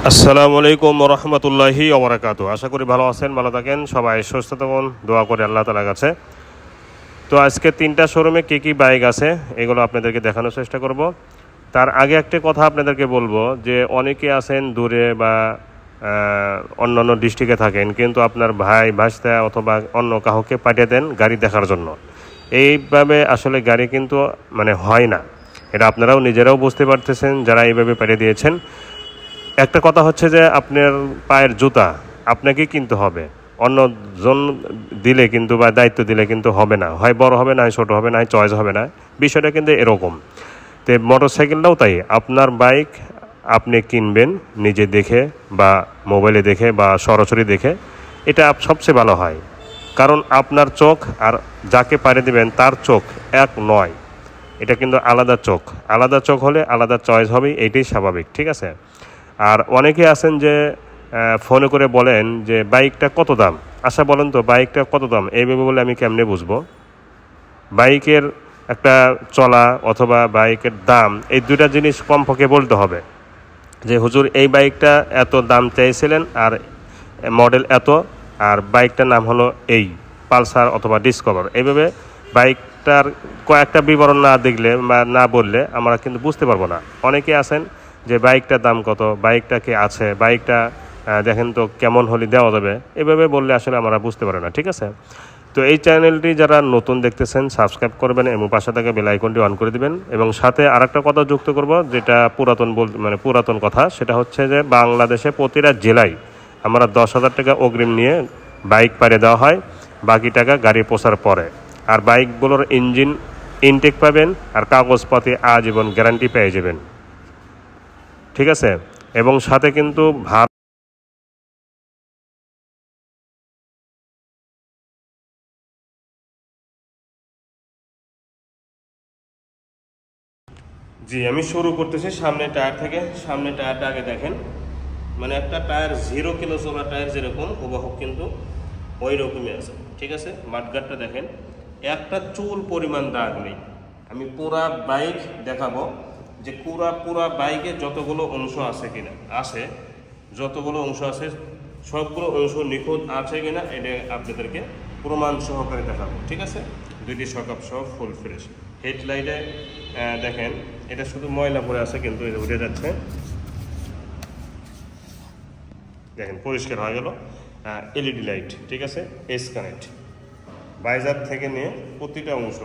আসসালামু আলাইকুম রহমতুল্লাহি ওবরাকাতু। আশা করি ভালো আছেন, ভালো থাকেন, সবাই সুস্থ থাকুন, দোয়া করে আল্লাহ তাআলার কাছে। তো আজকে তিনটা শোরুমে কী বাইক আছে এগুলো আপনাদেরকে দেখানোর চেষ্টা করব। তার আগে একটা কথা আপনাদেরকে বলবো যে অনেকে আছেন দূরে বা অন্যান্য ডিস্ট্রিক্টে থাকেন, কিন্তু আপনার ভাই ভাস্তা অথবা অন্য কাউকে পাঠিয়ে দেন গাড়ি দেখার জন্য। এইভাবে আসলে গাড়ি কিন্তু হয় না, এটা আপনারাও নিজেরাও বুঝতে পারতেছেন যারা এইভাবে পাঠিয়ে দিয়েছেন। একটা কথা হচ্ছে যে আপনার পায়ের জুতা আপনাকেই কিনতে হবে, অন্যজন দিলে কিন্তু বা দায়িত্ব দিলে কিন্তু হবে না, হয় বড় হবে না, হয় ছোটো হবে না, হয় চয়েস হবে না। বিষয়টা কিন্তু এরকম। তো মোটরসাইকেলটাও তাই, আপনার বাইক আপনি কিনবেন নিজে দেখে বা মোবাইলে দেখে বা সরাসরি দেখে, এটা সবচেয়ে ভালো হয়। কারণ আপনার চোখ আর যাকে পাড়ি দেবেন তার চোখ এক নয়, এটা কিন্তু আলাদা চোখ হলে আলাদা চয়েস হবে, এইটাই স্বাভাবিক, ঠিক আছে। আর অনেকে আছেন যে ফোনে করে বলেন যে বাইকটা কত দাম, আচ্ছা বলেন তো বাইকটা কত দাম, এইভাবে বলে আমি কেমনে বুঝবো? বাইকের একটা চলা অথবা বাইকের দাম, এই দুইটা জিনিস কমপক্ষে বলতে হবে যে হুজুর এই বাইকটা এত দাম চাইছিলেন আর মডেল এত, আর বাইকটার নাম হলো এই পালসার অথবা ডিসকভার। এইভাবে বাইকটার কয়েকটা বিবরণ না দেখলে বা না বললে আমরা কিন্তু বুঝতে পারবো না। অনেকে আছেন যে বাইকটার দাম কত, বাইকটা কে আছে, বাইকটা দেখেন তো কেমন হলে দেওয়া যাবে, এভাবে বললে আসলে আমরা বুঝতে পারি না, ঠিক আছে। তো এই চ্যানেলটি যারা নতুন দেখতেছেন সাবস্ক্রাইব করবেন এবং পাশে থাকা বেল আইকনটি অন করে দিবেন। এবং সাথে আরেকটা কথা যুক্ত করব, যেটা পুরাতন কথা, সেটা হচ্ছে যে বাংলাদেশে প্রতিটা জেলায় আমরা 10,000 টাকা অগ্রিম নিয়ে বাইক পাড়িয়ে দেওয়া হয়, বাকি টাকা গাড়ি পৌঁছার পরে। আর বাইকগুলোর ইঞ্জিন ইনটেক পাবেন আর কাগজপাতি আজীবন গ্যারান্টি পেয়ে যাবেন, ঠিক আছে। এবং সাথে কিন্তু জি আমি শুরু করতেছি সামনে টায়ার থেকে। সামনে টায়ারটা আগে দেখেন, একটা টায়ার 0 কিলো চলা টায়ার যেরকম হুবহু কিন্তু ওই রকমই আছে, ঠিক আছে। মাঠগাটটা দেখেন, একটা চুল পরিমাণ দাগ নেই। আমি পুরা বাইক দেখাবো যে পুরা বাইকে যতগুলো অংশ আছে কিনা, যতগুলো অংশ আছে সবগুলো অংশ নিখুঁত আছে কিনা এটা আপনাদেরকে প্রমাণ সহকারে দেখাবো, ঠিক আছে। দুইটি সকাপ সহ ফুল ফ্রেশ। হেডলাইটে দেখেন এটা শুধু ময়লা পড়ে আছে, কিন্তু এটা উঠে যাচ্ছে, দেখেন পরিষ্কার হয়ে গেল। এলইডি লাইট, ঠিক আছে, এস কানেক্ট। বাইজার থেকে নিয়ে প্রতিটা অংশ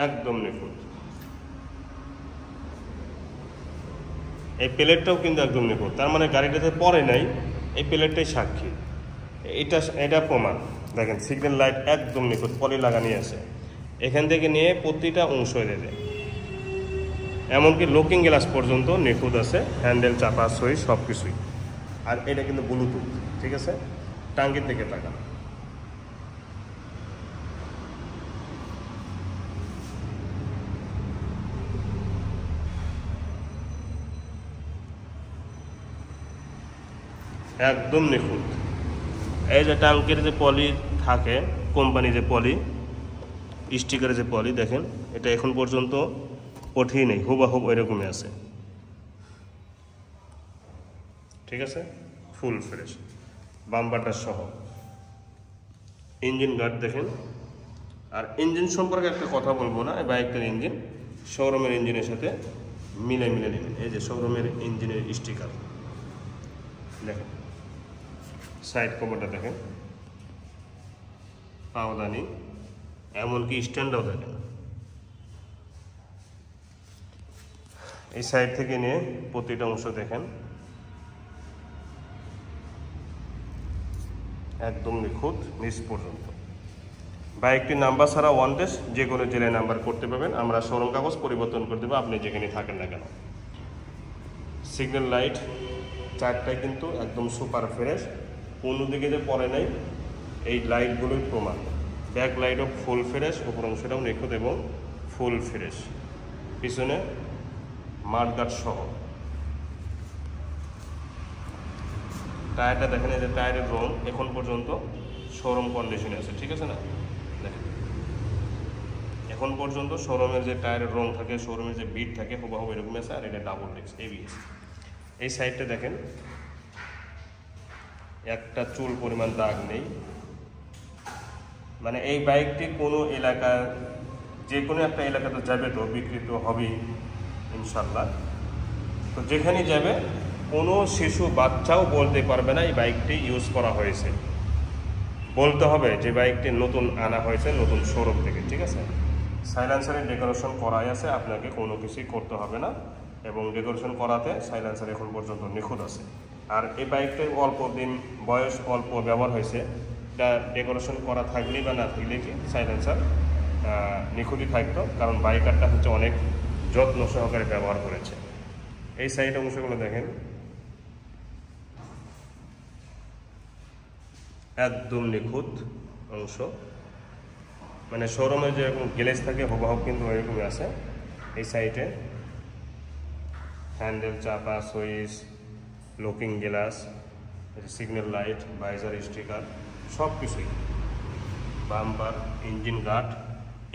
একদম নিখুঁত। এই প্লেটটাও কিন্তু একদম নিখুঁত, তার মানে গাড়িটাতে পরে নাই, এই প্লেটটাই সাক্ষী, এটা প্রমাণ। দেখেন সিগন্যাল লাইট একদম নিখুঁত, পলি লাগানি আছে, এখান থেকে নিয়ে প্রতিটা অংশ এনে, এমনকি লুকিং গ্লাস পর্যন্ত নিখুঁত আছে, হ্যান্ডেল চাপা সই সব কিছুই। আর এটা কিন্তু ব্লুটুথ, ঠিক আছে। টাঙ্গির দিকে তাকা, একদম নিখুঁত। এই যে টাঙ্কের যে পলি থাকে, কোম্পানি যে পলি, স্টিকারের যে পলি দেখেন, এটা এখন পর্যন্ত ওঠেই নেই, হুবহু ওই রকমই আছে, ঠিক আছে, ফুল ফ্রেশ। বাম্পারটা সহ ইঞ্জিন গার্ড দেখেন। আর ইঞ্জিন সম্পর্কে একটা কথা বলবো না, এই বাইকটার ইঞ্জিন শোরুমের ইঞ্জিনের সাথে মিলে নেবেন। এই যে শোরুমের ইঞ্জিনের স্টিকার দেখেন, সাইড কভারটা দেখেন, পাওদানি, এমনকি স্ট্যান্ডও দেখেন। এই সাইড থেকে নিয়ে প্রতিটা অংশ দেখেন একদম নিখুঁত নিচ পর্যন্ত। বাইকটির নাম্বার ছাড়া ওয়ান টেস্ট যে কোনো জেলায় নাম্বার করতে পারবেন, আমরা শোরুম কাগজ পরিবর্তন করে দেবো আপনি যেখানে থাকেন না কেন। সিগন্যাল লাইট চারটায় কিন্তু একদম সুপার ফ্রেশ, কোনো দিকে যে পড়ে নাই, এই লাইটগুলোই প্রমাণ। ব্যাক লাইটও ফুল ফ্রেশ, উপর অংশটাও নিখুঁত এবং ফুল ফ্রেশ। পিছনে মাঠগাট সহ। টায়ারটা দেখেন, এই যে টায়ারের রং এখন পর্যন্ত শোরুম কন্ডিশনে আছে, ঠিক আছে না। দেখেন এখন পর্যন্ত শোরুমের যে টায়ারের রং থাকে, শোরুমের যে বিট থাকে হুবহু এরকম আছে। আর এটা ডাবল ডিস্ক এবিএস। এই সাইডটা দেখেন, একটা চুল পরিমাণ দাগ নেই। মানে এই বাইকটি কোনো এলাকা, যে কোনো একটা এলাকাতে যাবে তো বিক্রিত হবেই ইনশাল্লাহ। তো যেখানে যাবে কোনো শিশু বাচ্চাও বলতে পারবে না এই বাইকটি ইউজ করা হয়েছে। বলতে হবে যে বাইকটি নতুন আনা হয়েছে নতুন শোরুম থেকে, ঠিক আছে। সাইলেন্সারের ডেকোরেশন করাই আছে, আপনাকে কোনো কিছুই করতে হবে না। এবং ডেকোরেশন করাতে সাইলেন্সার এখন পর্যন্ত নিখুঁত আছে। আর এই বাইকটির অল্প দিন বয়স, অল্প ব্যবহার হয়েছে, এটা ডেকোরেশন করা থাকলেই বা না থাকলেই কি সাইলেন্সার নিখুঁতই থাকতো, কারণ বাইকারটা হচ্ছে অনেক যত্ন সহকারে ব্যবহার করেছে। এই সাইড অংশগুলো দেখেন, একদম নিখুঁত অংশ। মানে শোরুমে যেরকম গ্লেজ থাকে হুবহু কিন্তু ওইরকমই আছে। এই সাইডে হ্যান্ডেল, চাপা, switch, looking glass, signal light, visor sticker, সব কিছুই। Bumper, engine guard.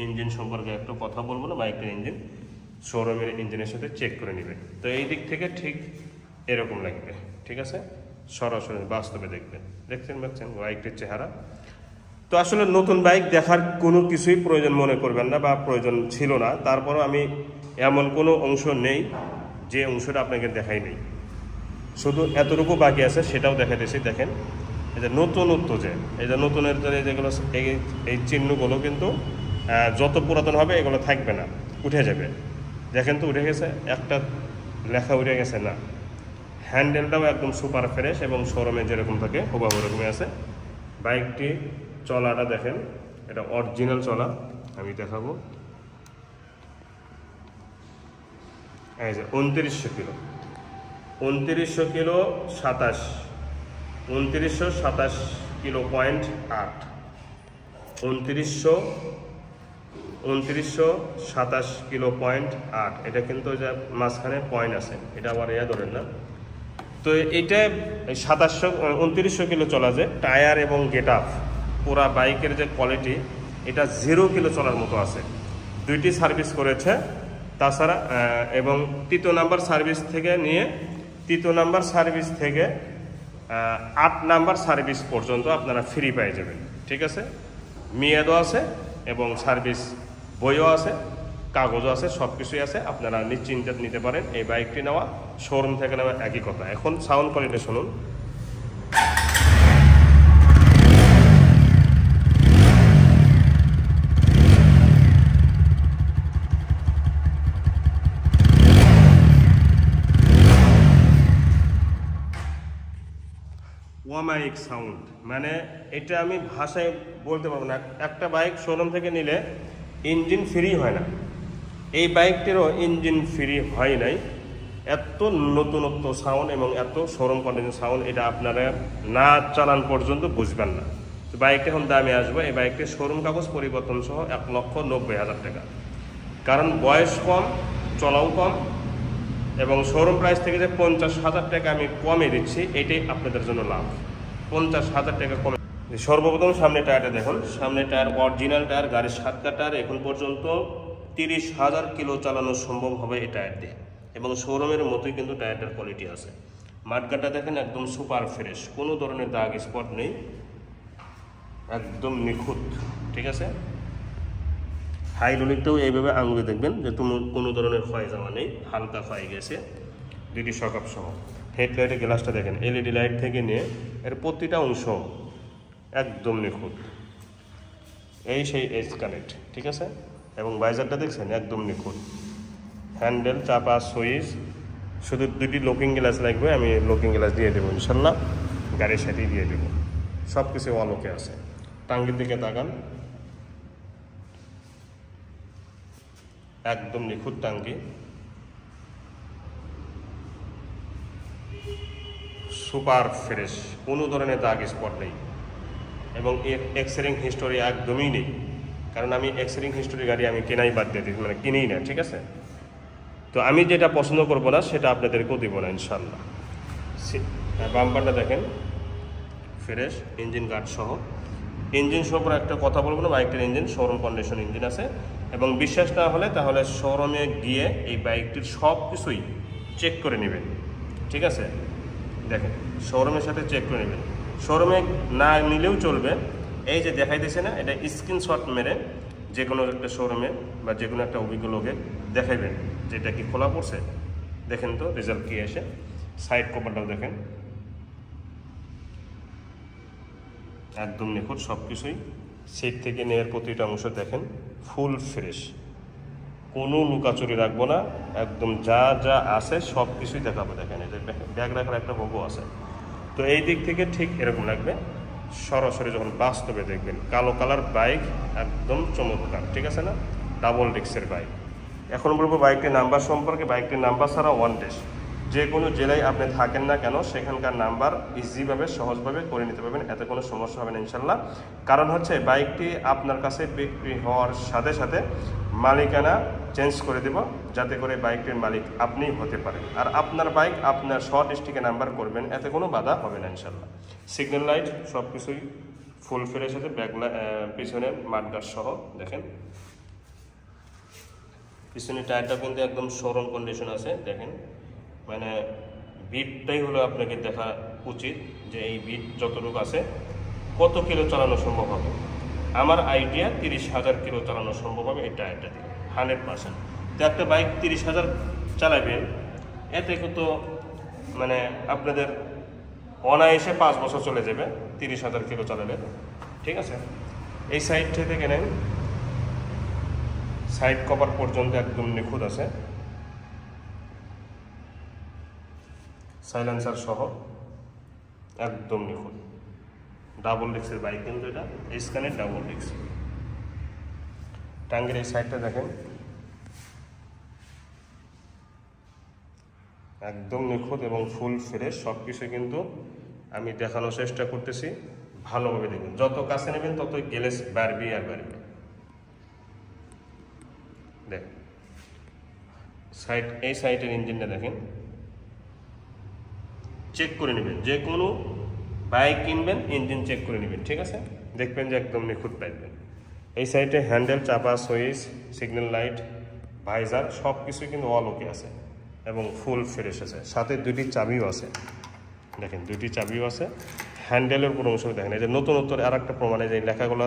ইঞ্জিন সম্পর্কে একটু কথা বলবো না, বাইকের ইঞ্জিন শোরুমের ইঞ্জিনের সাথে চেক করে নেবে। তো এই দিক থেকে ঠিক এরকম লাগবে, ঠিক আছে। সরাসরি বাস্তবে দেখবেন, দেখছেন বাইকটির চেহারা। তো আসলে নতুন বাইক দেখার কোনো কিছুই প্রয়োজন মনে করবেন না, বা প্রয়োজন ছিল না। তারপরও আমি এমন কোনো অংশ নেই যে অংশটা আপনাকে দেখাই নেই, শুধু এতটুকু বাকি আছে সেটাও দেখাইতেছি। দেখেন এই যে নতুনত্ব, যে এই যে নতুনের যেগুলো এই চিহ্নগুলো কিন্তু যত পুরাতন হবে এগুলো থাকবে না, উঠে যাবে। দেখেন তো উঠে গেছে, একটা লেখা উঠে গেছে না। হ্যান্ডেলটাও একদম সুপার ফ্রেশ এবং শোরুমে যেরকম থাকে হুবহু ওরকমই আছে। বাইকটি চলাটা দেখেন, এটা অরিজিনাল চলা, আমি দেখাবো। এই যে 2900 kilo, 2900 kilo 2927 kilo point 8, 2927 kilo point 8। এটা কিন্তু যে মাঝখানে পয়েন্ট আছে, এটা আবার ধরেন না। তো এটা 2900 কিলো চলা, যে টায়ার এবং গেট আপ পুরা বাইকের যে কোয়ালিটি, এটা 0 কিলো চলার মতো আছে। 2টি সার্ভিস করেছে তাছাড়া, এবং 3 নাম্বার সার্ভিস থেকে নিয়ে 3 নাম্বার সার্ভিস থেকে 8 নাম্বার সার্ভিস পর্যন্ত আপনারা ফ্রি পেয়ে যাবেন, ঠিক আছে। মেয়াদও আছে এবং সার্ভিস বইও আছে, কাগজও আছে, সব কিছুই আছে। আপনারা নিশ্চিন্তে নিতে পারেন। এই বাইকটি নেওয়া শোরুম থেকে নেওয়া একই কথা। এখন সাউন্ড কোয়ালিটি শুনুন। ওয়ামাইক সাউন্ড, মানে এটা আমি ভাষায় বলতে পারবো না। একটা বাইক শোরুম থেকে নিলে ইঞ্জিন ফ্রি হয় না, এই বাইকটিরও ইঞ্জিন ফ্রি হয় নাই। এত নতুনত্ব সাউন্ড এবং এত শোরুম কন্ডিশন সাউন্ড, এটা আপনারা না চালান পর্যন্ত বুঝবেন না। তো বাইকটা এখন দামে আসবে। এই বাইকটির শোরুম কাগজ পরিবর্তন সহ 1,90,000 টাকা। কারণ বয়স কম, চলাও কম, এবং শোরুম প্রাইস থেকে যে 50,000 টাকা আমি কমে দিচ্ছি, এটাই আপনাদের জন্য লাভ। 50,000 টাকা কমে। সর্বপ্রথম সামনে টায়ারটা দেখুন, সামনে টায়ার অরিজিনাল টায়ার, গাড়ির 7টা টায়ার। এখন পর্যন্ত 30,000 কিলো চালানো সম্ভব হবে এই টায়ার দিয়ে, এবং শোরুমের মতোই কিন্তু টায়ারটার কোয়ালিটি আছে। মাঠগাটা দেখেন একদম সুপার ফ্রেশ, কোনো ধরনের দাগ স্পট নেই, একদম নিখুঁত, ঠিক আছে। হাইড্রোলিকটাও এইভাবে আঙুলে দেখবেন যে কোনো ধরনের ক্ষয় যাওয়া নেই, হালকা ক্ষয় গেছে। 2টি শকআপ সহ। হেডলাইটের গ্লাসটা দেখেন, এলইডি লাইট থেকে নিয়ে এর প্রতিটা অংশ একদম নিখুঁত। এই সেই এজ কানেক্ট, ঠিক আছে। এবং ভাইজারটা দেখছেন একদম নিখুঁত। হ্যান্ডেল, চাপা, সুইচ, শুধু 2টি লুকিং গ্লাস লাগবে, আমি লুকিং গ্লাস দিয়ে দেবো ইনশাল্লাহ, গাড়ির সাথেই দিয়ে দেবো। সব কিছু অলোকে আছে। টাঙ্গির দিকে তাকান, একদম নিখুঁত টাঙ্কি, সুপার ফ্রেশ, কোনো ধরনের দাগ স্পট নেই। এবং এক্সিডেন্ট হিস্টোরি একদমই নেই, কারণ আমি এক্সিডেন্ট হিস্টোরি গাড়ি আমি কেনাই বাদ দিয়ে দিই, মানে কিনেই না, ঠিক আছে। তো আমি যেটা পছন্দ করব না সেটা আপনাদেরকেও দিব না ইনশাল্লাহ। বাম্পারটা দেখেন ফ্রেশ, ইঞ্জিন গার্ড সহ। ইঞ্জিন সম্পর্কে একটা কথা বলবো না, বাইকটির ইঞ্জিন শোরুম কন্ডিশন ইঞ্জিন আছে। এবং বিশ্বাস না হলে তাহলে শোরুমে গিয়ে এই বাইকটির সব কিছুই চেক করে নেবেন, ঠিক আছে। দেখেন শোরুমের সাথে চেক করে নেবেন, শোরুমে না নিলেও চলবে, এই যে দেখাইতেছে না, এটা স্ক্রিনশট মেরে যে কোনো একটা শোরুমে বা যে কোনো একটা অভিজ্ঞ লোকে দেখাইবেন যে এটা কি খোলা পড়ছে। দেখেন তো রেজাল্ট কি এসে, সাইড কভারটাও দেখেন একদম নিখুঁত, সব কিছুই সিট থেকে নেয়ার প্রতিটা অংশ দেখেন ফুল ফ্রেশ, কোনো লুকাচুরি রাখবো না, একদম যা যা আছে সব কিছুই দেখাবো। দেখেন এই যে ব্যাগ রাখার একটা হোগও আছে। তো এই দিক থেকে ঠিক এরকম লাগবে, সরাসরি যখন বাস্তবে দেখবেন কালো কালার বাইক একদম চমৎকার, ঠিক আছে না, ডাবল ডিস্কের বাইক। এখন বলবো বাইকটির নাম্বার সম্পর্কে। বাইকটির নাম্বার ছাড়া ওয়ান টেস্ট, যে কোনো জেলায় আপনি থাকেন না কেন সেখানকার নাম্বার ইজিভাবে সহজভাবে করে নিতে পারবেন, এতে কোনো সমস্যা হবে না ইনশাল্লাহ। কারণ হচ্ছে বাইকটি আপনার কাছে বিক্রি হওয়ার সাথে সাথে মালিকানা চেঞ্জ করে দেব, যাতে করে বাইকটির মালিক আপনিই হতে পারেন, আর আপনার বাইক আপনার ডিস্ট্রিক্টে নাম্বার করবেন, এতে কোনো বাধা হবে না ইনশাল্লাহ। সিগন্যাল লাইট সব কিছুই ফুল ফ্রেশ আছে, পিছনে মাডগার্ড সহ দেখেন। পিছনে টায়ারটা কিন্তু একদম শোরুম কন্ডিশন আছে দেখেন, মানে বিটটাই হলো আপনাকে দেখা উচিত যে এই বিট যতটুকু আছে কত কিলো চালানো সম্ভব হবে। আমার আইডিয়া 30,000 কিলো চালানো সম্ভব হবে এই টায়ারটা দিয়ে 100%। তো একটা বাইক 30,000 চালাবেন, এতে তো মানে আপনাদের অনায়াসে 5 বছর চলে যাবে 30,000 কিলো চালালে, ঠিক আছে। এই সাইড থেকে নেন, সাইড কভার পর্যন্ত একদম নিখুঁত আছে, সাইলেন্সার সহ একদম নিখুঁত, ডাবল ডিস্কের বাইক কিন্তু এটা, স্ক্যানের ডাবল ডিস্ক। টাঙ্গের এই সাইডটা দেখেন একদম নিখুঁত এবং ফুল ফ্রেশ, সব কিছু কিন্তু আমি দেখানোর চেষ্টা করতেছি, ভালোভাবে দেখবেন, যত কাছে নেবেন ততই গ্লেস বাড়বে আর বাড়বে। দেখ সাইড, এই সাইডের ইঞ্জিনটা দেখেন, চেক করে নেবেন, যে কোনো বাইক কিনবেন ইঞ্জিন চেক করে নেবেন, ঠিক আছে, দেখবেন যে একদম নিখুঁত পাইবেন। এই সাইডে হ্যান্ডেল, চাপা, সুইচ, সিগন্যাল লাইট, ভাইজার সব কিছু কিন্তু অল ওকে আছে এবং ফুল ফ্রেশ আছে, সাথে দুটি চাবিও আছে দেখেন, দুটি চাবিও আছে। হ্যান্ডেলের কোনো অংশ দেখেন, এই যে নতুনত্ব আর একটা প্রমাণে যে লেখাগুলো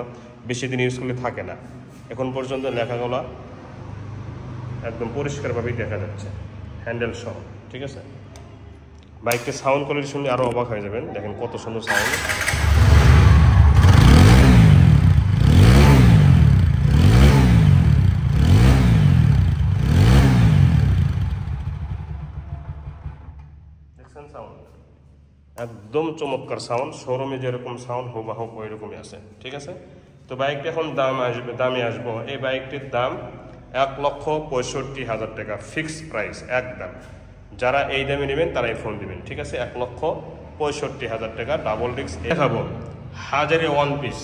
বেশি দিন ইউজ করলে থাকে না, এখন পর্যন্ত লেখাগুলো একদম পরিষ্কারভাবেই দেখা যাচ্ছে হ্যান্ডেল সহ, ঠিক আছে। বাইকটির সাউন্ড কোয়ালিটি শুনলে আরও অবাক হয়ে যাবেন, দেখেন কত সুন্দর সাউন্ড। দেখছেন সাউন্ড, একদম চমৎকার সাউন্ড, শোরুমে যেরকম সাউন্ড হুবহু ওইরকমই আছে, ঠিক আছে। তো বাইকটি এখন দামে আসবো, এই বাইকটির দাম 1,65,000 টাকা, ফিক্সড প্রাইস একদম। যারা এই দামে নেবেন তারাই ফোন দিবেন, ঠিক আছে। 1,65,000 টাকা ডাবল ডিস্ক দেখাবো, 1000 ওয়ান পিস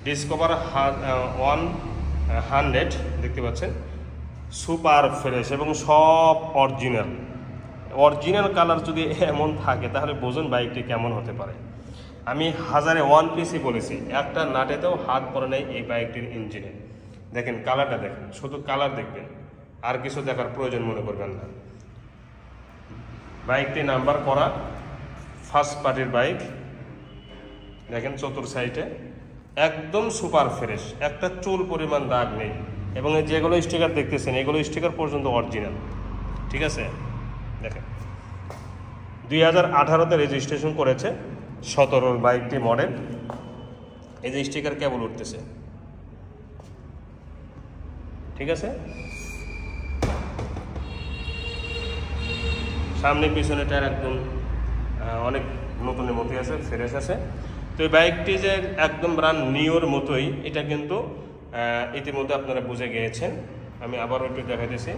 ডিসকভার 100 দেখতে পাচ্ছেন, সুপার ফ্রেশ এবং সব অরিজিনাল কালার যদি এমন থাকে তাহলে বোঝুন বাইকটি কেমন হতে পারে। আমি 1000 ওয়ান পিসই বলেছি, একটা নাটেতেও হাত পড়ে নেই এই বাইকটির ইঞ্জিনে। দেখেন কালারটা দেখেন, শুধু কালার দেখবেন, আর কিছু দেখার প্রয়োজন মনে করবেন না। বাইকটি নাম্বার করা, ফার্স্ট পার্টির বাইক দেখেন, চতুর সাইডে একদম সুপার ফ্রেশ, একটা চুল পরিমাণ দাগ নেই, এবং যেগুলো স্টিকার দেখতেছেন এগুলো স্টিকার পর্যন্ত অরিজিনাল, ঠিক আছে। দেখেন 2018-তে রেজিস্ট্রেশন করেছে, 17 বাইকটি মডেল, এই যে স্টিকার কেবল উঠতেছে, ঠিক আছে। সামনে পিছনে টায়ার একদম অনেক নতুনের মতোই আছে, ফ্রেশ আছে। তো এই বাইকটি যে একদম ব্র্যান্ড নিউর মতোই, এটা কিন্তু ইতিমধ্যে আপনারা বুঝে গিয়েছেন। আমি আবারও একটু দেখাইতেছি,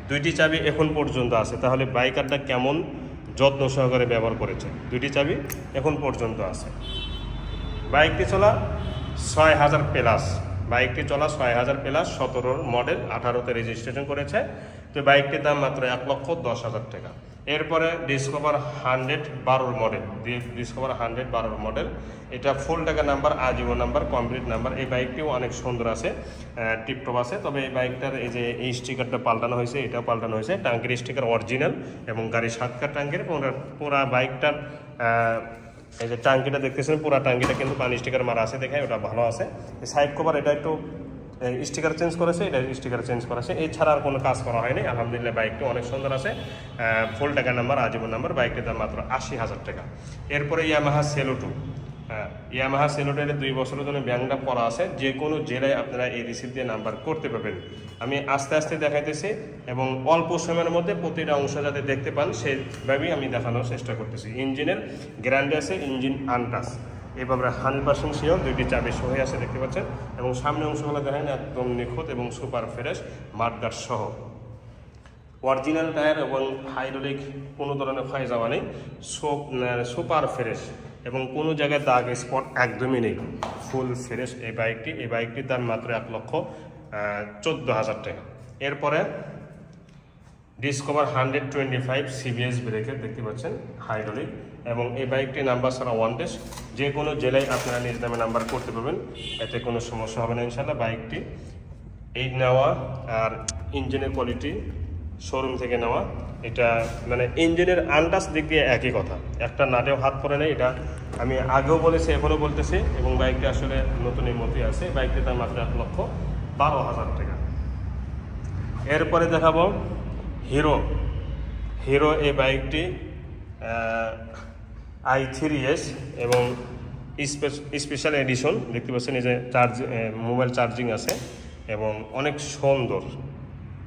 দুইটি চাবি এখন পর্যন্ত আছে, তাহলে বাইকারটা কেমন যত্ন সহকারে ব্যবহার করেছে। দুইটি চাবি এখন পর্যন্ত আছে। বাইকটি চলা 6000 প্লাস, বাইকটি চলা 6000 প্লাস, 17 মডেল, 18-তে রেজিস্ট্রেশন করেছে। তো বাইকটির দাম মাত্র 1,10,000 টাকা। এরপরে ডিসকভার 100 মডেল, ডিসকভার 100 মডেল, এটা ফুল টাকা নাম্বার, আজীবন নাম্বার, কমপ্লিট নাম্বার। এই বাইকটিও অনেক সুন্দর আছে, টিপটপ আছে। তবে এই বাইকটার এই যে এই স্টিকারটা পাল্টানো হয়েছে, এটাও পাল্টানো হয়েছে, ট্যাঙ্কের স্টিকার অরিজিনাল এবং গাড়ির 7 ট্যাঙ্কের, পুরা বাইকটার এই যে টাঙ্কিটা দেখতেছেন, পুরো টাঙ্কিটা কিন্তু পানি স্টিকার মারা আছে, দেখে ওটা ভালো আছে। এই সাইড কভার এটা একটু স্টিকার চেঞ্জ করেছে, এটা স্টিকার চেঞ্জ করেছে, এছাড়া আর কোনো কাজ করা হয়নি। আলহামদুলিল্লাহ বাইকটি অনেক সুন্দর আছে, ফুল টাকা নাম্বার, আজীবন নাম্বার। বাইকটির দাম মাত্র 80,000 টাকা। এরপরে ইয়ামাহা সেলোটো, ইয়ামাহা সেলোটোর 2 বছরের জন্য ব্যাংকটা করা আছে, যে কোনো জেলায় আপনারা এই রিসিপ্ট দিয়ে নাম্বার করতে পারবেন। আমি আস্তে আস্তে দেখাইতেছি এবং অল্প সময়ের মধ্যে প্রতিটা অংশ যাতে দেখতে পান সেইভাবেই আমি দেখানোর চেষ্টা করতেছি। ইঞ্জিনের গ্যারান্টি আছে, ইঞ্জিন আনটাচ, এভাবে 100% শিওর, 2টি চাবি সহ আছে দেখতে পাচ্ছেন। এবং সামনে অংশগুলো দেখেন একদম নিখুঁত এবং সুপার ফ্রেশ, মাঠগার্ড সহ অরিজিনাল টায়ার এবং হাইড্রোলিক কোনো ধরনের ক্ষয় যাওয়া নেই, সুপার ফ্রেশ এবং কোনো জায়গায় দাগ স্পট একদমই নেই, ফুল ফ্রেশ এই বাইকটির দাম মাত্র 1,14,000 টাকা। এরপরে ডিসকভার 125 CBS ব্রেকের দেখতে পাচ্ছেন হাইড্রোলিক, এবং এই বাইকটি নাম্বার ছাড়া ওয়ান টেস্ট, যে কোনো জেলায় আপনারা নিজ নামে নাম্বার করতে পারবেন, এতে কোনো সমস্যা হবে না ইনশাল্লাহ। বাইকটি এই নেওয়া আর ইঞ্জিনের কোয়ালিটি শোরুম থেকে নেওয়া, এটা মানে ইঞ্জিনের আনটাচ দিক দিয়ে একই কথা, একটা নাটেও হাত পড়ে নেই। এটা আমি আগেও বলেছি, এখনও বলতেছি, এবং বাইকটি আসলে নতুনের মতোই আছে। বাইকটির দাম মাত্র 1,12,000 টাকা। এরপরে দেখাবো হিরো এই বাইকটি i3s এবং স্পেশাল এডিশন দেখতে পাচ্ছেন। এই যে মোবাইল চার্জিং আছে এবং অনেক সুন্দর,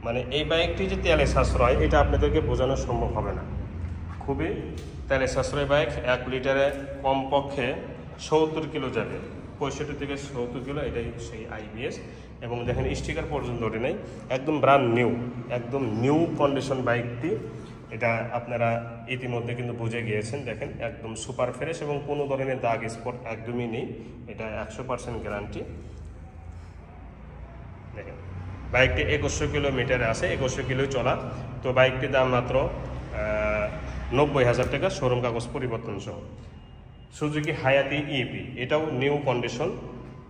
মানে এই বাইকটি যে তেলে সাশ্রয় এটা আপনাদেরকে বোঝানো সম্ভব হবে না। খুবই তেলে সাশ্রয় বাইক, 1 লিটারে কমপক্ষে 70 কিলো যাবে, 65 থেকে 70 কিলো, এটাই সেই IBS। এবং দেখেন স্টিকার পর্যন্ত ওঠে নেই, একদম ব্র্যান্ড নিউ, একদম নিউ কন্ডিশন বাইকটি। এটা আপনারা ইতিমধ্যে কিন্তু বুঝে গিয়েছেন, দেখেন একদম সুপার ফ্রেশ এবং কোনো ধরনের দাগ স্পট একদমই নেই, এটা 100% গ্যারান্টি। দেখেন বাইকটি 2100 কিলোমিটারে আছে, 2100 কিলো চলা। তো বাইকটির দাম মাত্র 90,000 টাকা, শোরুম কাগজ পরিবর্তন সহ। সুজুকি হায়াতি EP, এটাও নিউ কন্ডিশন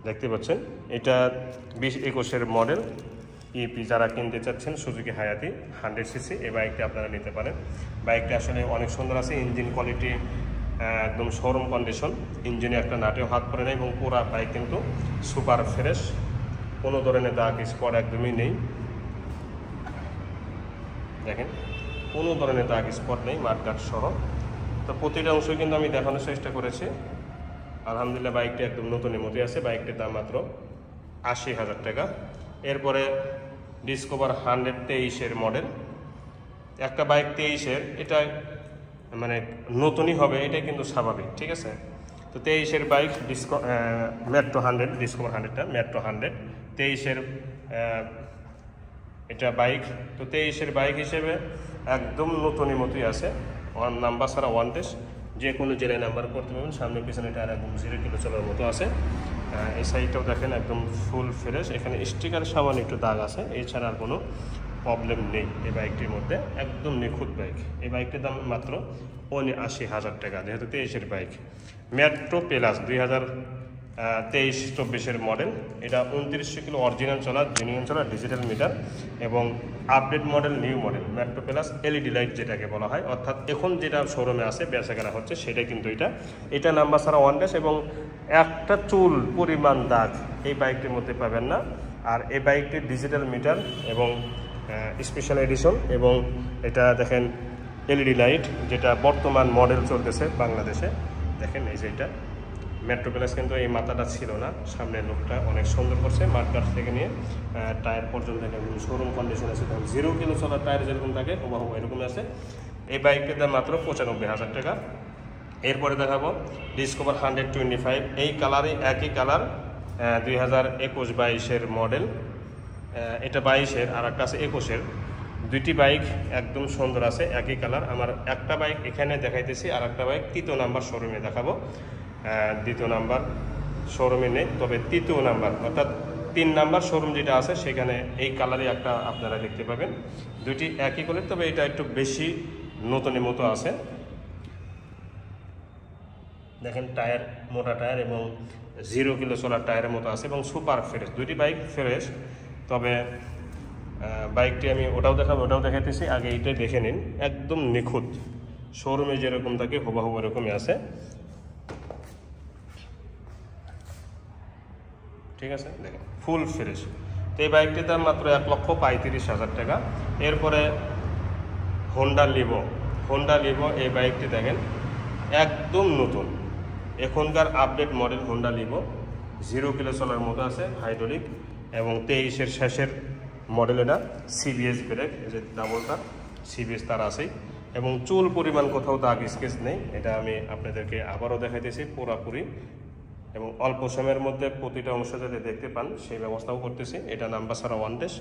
দেখতে পাচ্ছেন, এটা 2021-এর মডেল EP। যারা কিনতে চাচ্ছেন সুজুকি হায়াতি 100cc এই বাইকটি আপনারা নিতে পারেন। বাইকটি আসলে অনেক সুন্দর আছে, ইঞ্জিন কোয়ালিটি একদম শোরুম কন্ডিশন, ইঞ্জিনে একটা নাটেও হাত পড়ে নেই এবং পুরা বাইক কিন্তু সুপার ফ্রেশ, কোনো ধরনের দাগ স্পট একদমই নেই। দেখেন কোনো ধরনের দাগ স্পট নেই, মাঠগার্ড সহ। তো প্রতিটা অংশ কিন্তু আমি দেখানোর চেষ্টা করেছি। আলহামদুলিল্লাহ বাইকটি একদম নতুনের মতোই আছে। বাইকটির দাম মাত্র 80,000 টাকা। এরপরে ডিসকভার 123-এর মডেল, একটা বাইক 23-এর, এটা মানে নতুনই হবে, এটা কিন্তু স্বাভাবিক, ঠিক আছে। তো 23-এর বাইক মেট্রো 100, ডিসকভার 100টা মেট্রো 100, 23-এর এটা বাইক। তো 23-এর বাইক হিসেবে একদম নতুনের মতোই আছে, নাম্বার ছাড়া ওয়ান টেস্ট, যে কোনো জেলায় নাম্বার করতে পারবেন। সামনে পিছনে টায়ার একদম 0 কিলো চলার মতো আছে। এই সাইডটাও দেখেন একদম ফুল ফ্রেশ, এখানে স্টিকার সামান্য একটু দাগ আছে, এছাড়া আর কোনো প্রবলেম নেই এই বাইকটির মধ্যে, একদম নিখুঁত বাইক। এই বাইকটির দাম মাত্র 79,000 টাকা, যেহেতু 23-এর বাইক। মেট্রো প্লাস 2023-24-এর মডেল, এটা 2900 কিলো অরিজিনাল চলা, জেনুইন চলা, ডিজিটাল মিটার এবং update model, new model. Metro plus LED light যেটাকে বলা হয়, অর্থাৎ এখন যেটা শোরুমে আছে বেচা কেনা হচ্ছে সেটাই কিন্তু এটা নাম্বার ছাড়া ওয়ান টেস্ট এবং একটা চুল পরিমাণ দাগ এই বাইকটির মধ্যে পাবেন না। আর এই বাইকটির ডিজিটাল মিটার এবং স্পেশাল এডিশন, এবং এটা দেখেন LED লাইট, যেটা বর্তমান মডেল চলতেছে বাংলাদেশে। দেখেন এই যে এটা মেট্রো প্লাস, কিন্তু এই মাথাটা ছিল না, সামনের লুকটা অনেক সুন্দর করছে। মাঠগার্ড থেকে নিয়ে টায়ার পর্যন্ত শোরুম কন্ডিশন আছে, 0 কিলো চলার টায়ার যেরকম থাকে হুবহু এরকম আছে। এই বাইকটির দাম মাত্র 95,000 টাকা। এরপরে দেখাবো ডিসকভার 125, এই কালারই, একই কালার, 2021-22-এর মডেল। এটা 22-এর, আর একটা আছে 21-এর। দুইটি বাইক একদম সুন্দর আছে, একই কালার। আমার একটা বাইক এখানে দেখাইতেছি, আর একটা বাইক 3য় নাম্বার শোরুমে দেখাবো। 2য় নাম্বার শোরুমে নেই, তবে 3য় নাম্বার অর্থাৎ 3 নাম্বার শোরুম যেটা আছে সেখানে এই কালারই একটা আপনারা দেখতে পাবেন। দুইটি একই কালার, তবে এটা একটু বেশি নতুনের মতো আছে। দেখেন টায়ার মোটা টায়ার এবং 0 কিলো চলার টায়ারের মতো আছে এবং সুপার ফ্রেশ, দুইটি বাইক ফ্রেশ। তবে বাইকটি আমি ওটাও দেখাবো, ওটাও দেখাইতেছি, আগে এইটাই দেখে নিন, একদম নিখুঁত, শোরুমে যেরকম থাকে হুবহু এরকমই আছে। ঠিক আছে, দেখেন ফুল ফ্রেশ। তো এই বাইকটির দাম মাত্র 1,35,000 টাকা। এরপরে হোন্ডা লিভো এই বাইকটি দেখেন একদম নতুন, এখনকার update model Honda Livo. 0 kilo চলার মতো আছে, হাইড্রোলিক, এবং 23-এর শেষের মডেল। এটা সিবিএস ব্রেক, এই যে ডাবলটা সিবিএস তার আছেই, এবং চুল পরিমাণ কোথাও দাগ স্কেচ নেই। এটা আমি আপনাদেরকে আবারও দেখাইতেছি পুরাপুরি, এবং অল্প সময়ের মধ্যে প্রতিটা অংশ যাতে দেখতে পান সেই ব্যবস্থাও করতেছি। এটা নাম্বার ছাড়া ওয়ান টেস,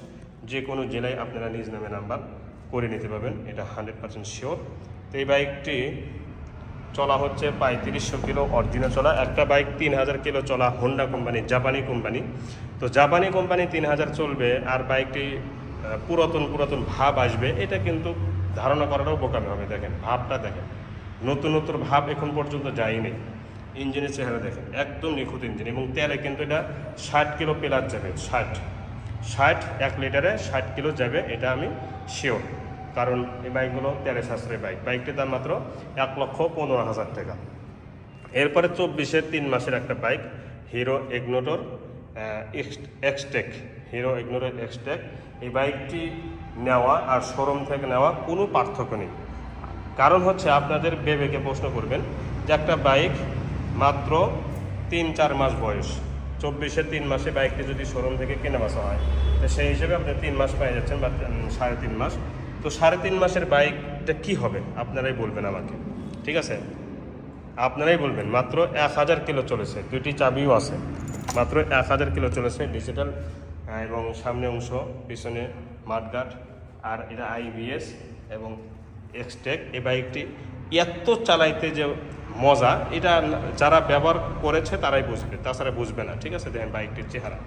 যে কোনো জেলায় আপনারা নিজ নামে নাম্বার করে নিতে পারবেন, এটা 100% শিওর। তো এই বাইকটি চলা হচ্ছে 3500 কিলো অরিজিনাল চলা। একটা বাইক 3000 কিলো চলা হোন্ডা কোম্পানি, জাপানি কোম্পানি। তো জাপানি কোম্পানি 3000 চলবে আর বাইকটি পুরাতন ভাব আসবে, এটা কিন্তু ধারণা করাটাও বোকামি হবে। দেখেন ভাবটা দেখেন, নতুন ভাব এখন পর্যন্ত যায়নি। ইঞ্জিনের চেহারা দেখেন একদম নিখুঁত ইঞ্জিন, এবং তেলে কিন্তু এটা 60 কিলো প্লাস যাবে। 60 1 লিটারে 60 কিলো যাবে, এটা আমি শিওর, কারণ এই বাইকগুলো তেলে সাশ্রয়ী বাইক। বাইকটির দাম মাত্র 1,15,000 টাকা। এরপরে 24-এর 3 মাসের একটা বাইক, হিরো ইগনোটর এক্সটেক। এই বাইকটি নেওয়া আর শোরুম থেকে নেওয়া কোনো পার্থক্য নেই। কারণ হচ্ছে আপনাদের বিবেকে প্রশ্ন করবেন যে একটা বাইক মাত্র 3-4 মাস বয়স, 24-এর 3 মাসে বাইকটি যদি শোরুম থেকে কেনা বেচা হয়, তো সেই হিসেবে আপনি 3 মাস পেয়ে যাচ্ছেন, বা 3.5 মাস। তো 3.5 মাসের বাইকটা কি হবে আপনারাই বলবেন আমাকে, ঠিক আছে? আপনারাই বলবেন। মাত্র 1000 কিলো চলেছে, 2টি চাবিও আছে, মাত্র 1000 কিলো চলেছে, ডিজিটাল, এবং সামনে অংশ, পিছনে মাডগার্ড, আর এটা আইবিএস এবং এক্সটেক। এই বাইকটি এত চালাইতে যে মজা, এটা যারা ব্যবহার করেছে তারাই বুঝবে, তাছাড়া বুঝবে না, ঠিক আছে? দেখেন বাইকটির চেহারা,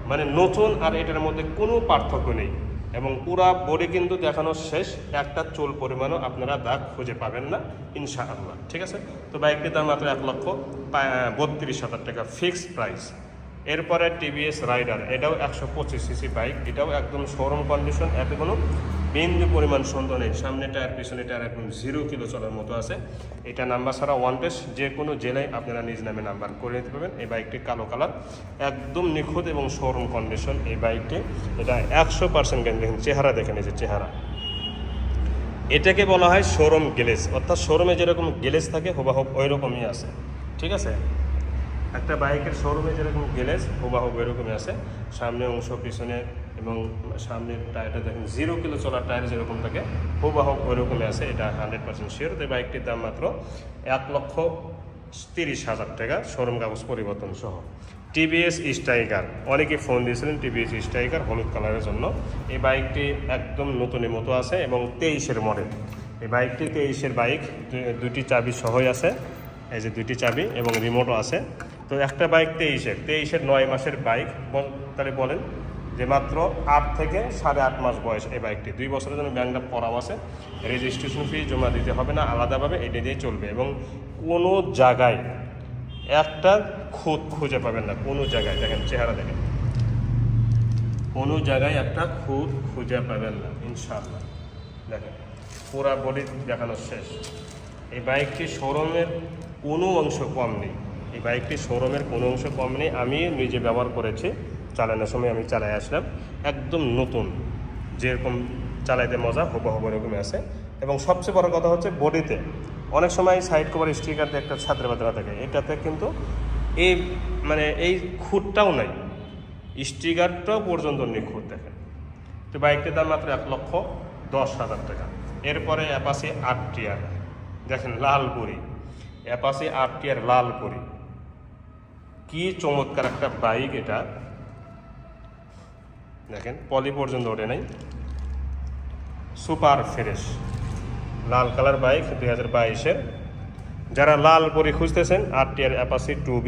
মানে নতুন আর এটার মধ্যে কোনো পার্থক্য নেই, এবং পুরা বডি কিন্তু দেখানো শেষ, একটা চুল পরিমাণও আপনারা দাগ খুঁজে পাবেন না ইনশাআল্লাহ, ঠিক আছে? তো বাইকটির দাম মাত্র 1,32,000 টাকা ফিক্সড প্রাইস। এরপরে টিভিএস রাইডার, এটাও 125 সিসি বাইক, এটাও একদম শোরুম কন্ডিশন, এতে কোনো বিন্দু পরিমাণ সন্দেহ নেই। সামনে টায়ার পিছনে টায়ার একদম 0 কিলো চলার মতো আছে। এটা নাম্বার ছাড়া ওয়ান টেস্ট, যে কোনো জেলায় আপনারা নিজ নামে নাম্বার করে নিতে পারবেন। এই বাইকটি কালো কালার, একদম নিখুঁত এবং শোরুম কন্ডিশন এই বাইকটি। এটা 100% গ্যারান্টি। চেহারা দেখেন, এই যে চেহারা, এটাকে বলা হয় শোরুম গ্লেজ, অর্থাৎ শোরুমে যেরকম গ্লেজ থাকে হুবাহুব ওই রকমই আছে, ঠিক আছে? একটা বাইকের শোরুমে যেরকম গ্লেজ হুবাহুব ওই রকমই আছে। সামনে অংশ, পিছনে এবং সামনের টায়ারটা দেখেন 0 কিলো চলার টায়ার যেরকম থাকে হুবাহুব ওই রকমই আছে, এটা 100% শিওর। তো বাইকটির দাম মাত্র 1,30,000 টাকা শোরুম কাগজ পরিবর্তন সহ। টিভিএস স্ট্রাইকার, অনেকে ফোন দিয়েছিলেন টিভিএস স্ট্রাইকার হলুদ কালারের জন্য। এই বাইকটি একদম নতুনের মতো আছে এবং 23-এর মডেল। এই বাইকটি 23-এর বাইক, 2টি চাবি সহই আছে, এই যে 2টি চাবি এবং রিমোটও আছে। তো একটা বাইক 23-এর 9 মাসের বাইক, তাহলে বলেন যে মাত্র 8 থেকে 8.5 মাস বয়স এই বাইকটি। 2 বছরের জন্য ব্যাংকটা পড়াও আছে, রেজিস্ট্রেশন ফি জমা দিতে হবে না, আলাদাভাবে এটা দিয়ে চলবে। এবং কোনো জায়গায় একটা খুঁত খুঁজে পাবেন না, কোনো জায়গায়। দেখেন চেহারা দেখেন, কোনো জায়গায় একটা খুঁত খুঁজে পাবেন না ইনশাআল্লাহ। দেখেন পুরা বডি দেখানো শেষ। এই বাইকটি শোরুমের কোনো অংশ কম নেই, এই বাইকটি শোরুমের কোনো অংশ কম নেই। আমি নিজে ব্যবহার করেছি, চালানোর সময় আমি চালাই আসলাম, একদম নতুন, যেরকম চালাইতে মজা হুবহু এরকমই আছে। এবং সবচেয়ে বড় কথা হচ্ছে বডিতে অনেক সময় সাইড কভার স্টিকারতে একটা ছাত্র বাতরা থাকে, এটাতে কিন্তু এই মানে এই খুঁতটাও নাই, স্টিকারটাও পর্যন্ত নিখুঁত। দেখেন, তো বাইকটির দাম মাত্র 1,10,000 টাকা। এরপরে অ্যাপাচি RTR, দেখেন লালপুরি, অ্যাপাচি RTR লালপুরি, কি চমৎকার একটা বাইক এটা। দেখেন পলি পর্যন্ত ওঠে নাই, সুপার ফ্রেশ লাল কালার বাইক 2022-এর। যারা লাল পরি খুঁজতেছেন RTR অ্যাপাচি 2B,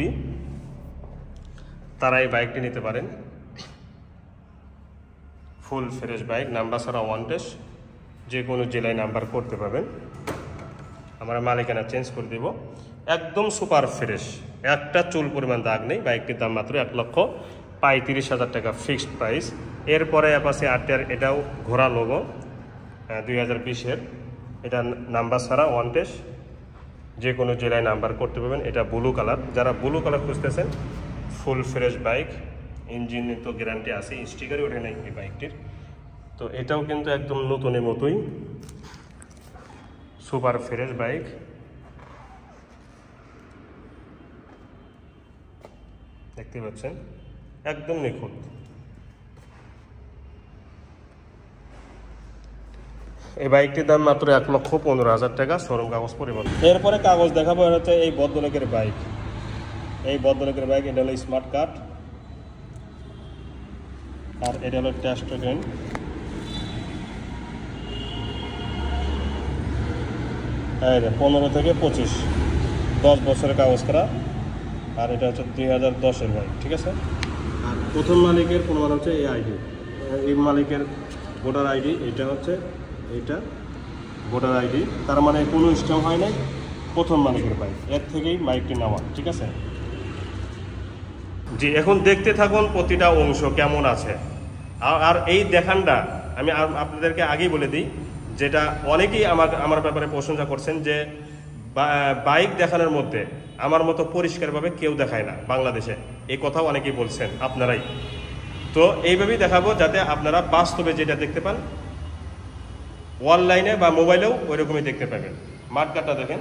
তারা এই বাইকটি নিতে পারেন। ফুল ফ্রেশ বাইক, নাম্বার ছাড়া ওয়ান টেস্ট, যে কোনো জেলায় নাম্বার করতে পারবেন, আমরা মালিকানা চেঞ্জ করে দেব। একদম সুপার ফ্রেশ, একটা চুল পরিমাণ দাগ নেই। বাইকটির দাম মাত্র 1,35,000 টাকা ফিক্সড প্রাইস। এরপরে অ্যাপাচি RTR, এটাও ঘোড়া লোগো, 2020-এর। এটা নাম্বার ছাড়া ওয়ান টেস্ট, যে কোনো জেলায় নাম্বার করতে পারবেন। এটা ব্লু কালার, যারা ব্লু কালার খুঁজতেছেন ফুল ফ্রেশ বাইক, ইঞ্জিনে তো গ্যারান্টি আছে, স্টিকারই ওঠে নাই এই বাইকটির। তো এটাও কিন্তু একদম নতুনের মতোই সুপার ফ্রেশ বাইক। দেখতে পাচ্ছেন একদম নিখুঁত। এই বাইকটির দাম মাত্র 1,15,000 টাকা, শোরুম কাগজ পরিবর্তন। এরপরে কাগজ দেখাবো হচ্ছে এই ভদ্রলোকের বাইক। এই ভদ্রলোকের বাইক, এটা হলো স্মার্ট কার্ড, আর এটা হলো টেস্টোডেন। হ্যাঁ, 15 থেকে 25, 10 বছরের কাগজ করা। আর এটা হচ্ছে 2010-এর বাইক, ঠিক আছে। আর প্রথম মালিকের প্রমাণ হচ্ছে এই আইডি, এই মালিকের ভোটার আইডি। এটা হচ্ছে এইটা ভোটার আইডি, তার মানে কোনো স্ট্যাম্প হয় নাই, প্রথম মালিকের বাইক, এর থেকেই বাইকটি নেওয়া, ঠিক আছে। জি, এখন দেখতে থাকুন প্রতিটা অংশ কেমন আছে। আর এই দেখানটা আমি আপনাদেরকে আগেই বলে দিই, যেটা অনেকেই আমার ব্যাপারে প্রশংসা করছেন যে বাইক দেখানোর মধ্যে আমার মতো পরিষ্কারভাবে কেউ দেখায় না বাংলাদেশে, এই কথাও অনেকেই বলছেন আপনারাই। তো এইভাবেই দেখাবো যাতে আপনারা বাস্তবে যেটা দেখতে পান অনলাইনে বা মোবাইলেও ওই রকমই দেখতে পাবেন। মাঠকাটা দেখেন,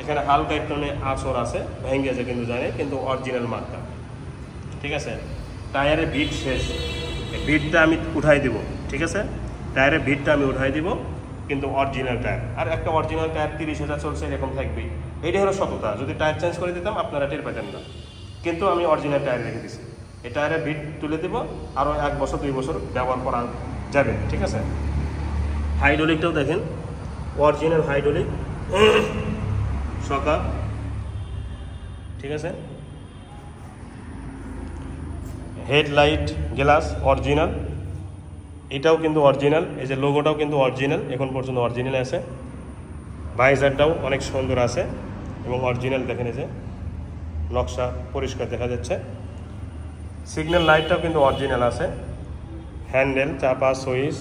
এখানে হালকা একটু আঁচড় আছে, ভেঙে গেছে কিন্তু জানে, কিন্তু অরিজিনাল মাঠকা, ঠিক আছে। টায়ারে ভিট শেষ, ভিটটা আমি উঠাই দিব, ঠিক আছে। টায়ারে ভিটটা আমি উঠাই দিব, কিন্তু অরিজিনাল টায়ার। আর একটা অরিজিনাল টায়ার 30,000 চলছে, এরকম থাকবেই। এটাই হলো সততা। যদি টায়ার চেঞ্জ করে দিতাম আপনারা টের পেতেন না, কিন্তু আমি অরিজিনাল টায়ার রেখে দিছি। এই টায়ারে ভিট তুলে দিব, আরও 1 বছর 2 বছর ব্যবহার করা যাবে, ঠিক আছে। হাইড্রোলিকটাও দেখেন, অরিজিনাল হাইড্রোলিক সকা, ঠিক আছে। হেডলাইট গ্লাস অরিজিনাল, এটাও কিন্তু অরিজিনাল। এই যে লোগোটাও কিন্তু অরিজিনাল, এখন পর্যন্ত অরিজিনাল আছে। ভাইজারটাও অনেক সুন্দর আছে এবং অরিজিনাল। দেখেন এই যে নকশা পরিষ্কার দেখা যাচ্ছে। সিগন্যাল লাইটটাও কিন্তু অরিজিনাল আছে। হ্যান্ডেল, চাপা, সুইচ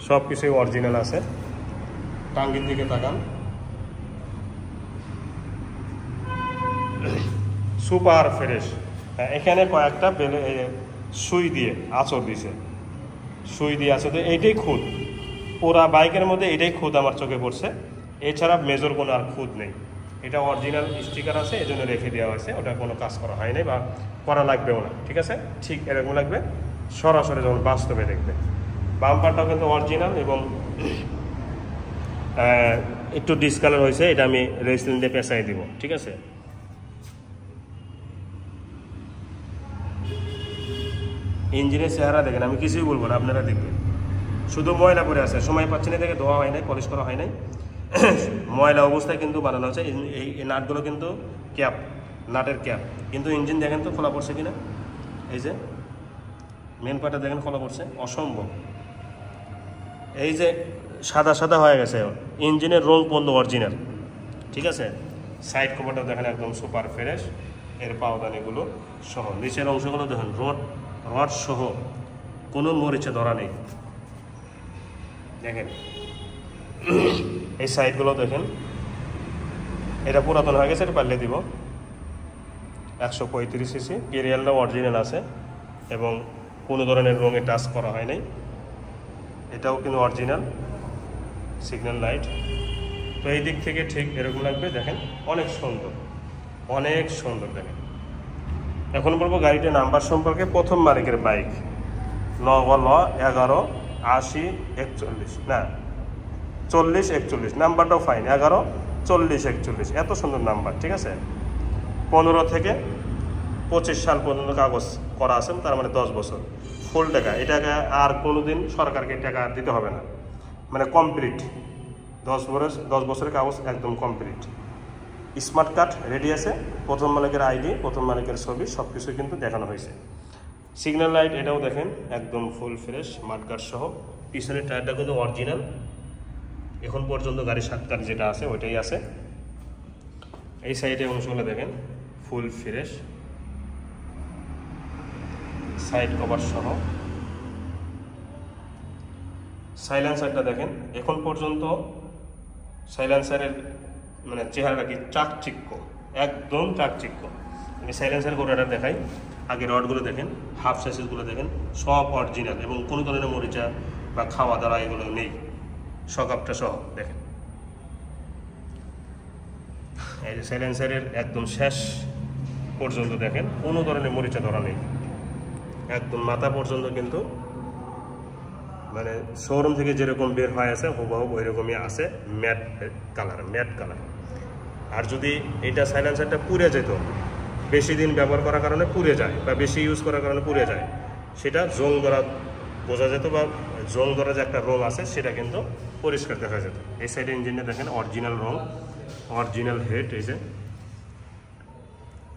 সব কিছুই অরিজিনাল আছে। টাঙ্গির দিকে তাকান, সুপার ফ্রেশ। এখানে কয়েকটা সুই দিয়ে আঁচড় দিছে, সুই দিয়ে আছে। তো এইটাই খুদ, পুরা বাইকের মধ্যে এটাই খুদ আমার চোখে পড়ছে। এছাড়া মেজর কোনো আর খুদ নেই। এটা অরিজিনাল স্টিকার আছে, এই জন্য রেখে দেওয়া হয়েছে। ওটা কোনো কাজ করা হয়নি বা করা লাগবেও না, ঠিক আছে। ঠিক এরকম লাগবে সরাসরি যখন বাস্তবে দেখবে। বাম্পারটাও কিন্তু অরিজিনাল এবং একটু ডিসকালার হয়েছে, এটা আমি রেসিন দিয়ে পেঁচাই দিব, ঠিক আছে। ইঞ্জিনের চেহারা দেখেন, আমি কিছুই বলবো না, আপনারা দেখবেন। শুধু ময়লা পড়ে আছে, সময় পাচ্ছি না দেখে ধোয়া হয় নাই, পলিশ করা হয় নাই। ময়লা অবস্থায় কিন্তু বানানো হচ্ছে। এই নাটগুলো কিন্তু ক্যাপ, নাটের ক্যাপ, কিন্তু ইঞ্জিন দেখেন তো খোলা পড়ছে কিনা। এই যে মেন পার্টটা দেখেন খোলা পড়ছে, অসম্ভব। এই যে সাদা সাদা হয়ে গেছে, ইঞ্জিনের রং পর্যন্ত অরিজিনাল, ঠিক আছে। সাইড কভারটা দেখেন একদম সুপার ফ্রেশ, এর পাওদানিগুলো সহ। নিচের অংশগুলো দেখেন রড সহ, কোনো মরিচে ধরা নেই। দেখেন এই সাইডগুলো দেখেন, এটা পুরাতন হয়ে গেছে, এটা পাল্লে দিব। 135 সিসি, কেরিয়ালটাও অরিজিনাল আছে এবং কোনো ধরনের রঙে টাচ করা হয় নাই। এটাও কিন্তু অরিজিনাল। সিগন্যাল লাইট, তো এই দিক থেকে ঠিক এরকম লাগবে। দেখেন অনেক সুন্দর, অনেক সুন্দর। দেখেন এখন বলবো গাড়িটার নাম্বার সম্পর্কে। প্রথম মালিকের বাইক, 9-11-80-41, না 40-41, নাম্বারটাও ফাইন, 11-40-41, এত সুন্দর নাম্বার, ঠিক আছে। 15 থেকে 25 সাল পর্যন্ত কাগজ করা আছে, তার মানে 10 বছর ফুল টাকা। এটাকে আর কোনোদিন সরকারকে টাকা দিতে হবে না, মানে কমপ্লিট 10 বছরের কাগজ একদম কমপ্লিট। স্মার্ট কার্ড রেডি আছে, প্রথম মালিকের আইডি, প্রথম মালিকের ছবি, সব কিছুই কিন্তু দেখানো হয়েছে। সিগন্যাল লাইট এটাও দেখেন একদম ফুল ফ্রেশ, মাড গার্ড সহ। পিছনের টায়ারটা কিন্তু অরিজিনাল, এখন পর্যন্ত গাড়ির 7 কাঠ যেটা আছে ওইটাই আছে। এই সাইডে অংশগুলো দেখেন ফুল ফ্রেশ, সাইড কভার সহ। সাইলেন্সারটা দেখেন, এখন পর্যন্ত সাইলেন্সারের মানে চেহারাটা কি চাকচিক্য, একদম চাকচিক্য। আমি সাইলেন্সার গোড়াটা দেখাই, আগে রডগুলো দেখেন, হাফ সাইজেসগুলো দেখেন, সব অরিজিনাল এবং কোনো ধরনের মরিচা বা খাওয়া দাওয়া এগুলো নেই, সকাপটা সহ দেখেন। এই যে সাইলেন্সারের একদম শেষ পর্যন্ত দেখেন কোনো ধরনের মরিচা ধরা নেই, একদম মাথা পর্যন্ত কিন্তু মানে শোরুম থেকে যেরকম বের হয়ে আছে হুবহু ওই রকমই আছে, ম্যাট কালার। আর যদি এটা সাইলেন্সারটা পুড়ে যেত, বেশি দিন ব্যবহার করার কারণে পুড়ে যায় বা বেশি ইউজ করার কারণে পুড়ে যায়, সেটা জং ধরা বোঝা যেত বা জং ধরা যে একটা রং আছে সেটা কিন্তু পরিষ্কার দেখা যেত। এই সাইডে ইঞ্জিনে দেখেন অরিজিনাল রং, অরিজিনাল হেড, এই যে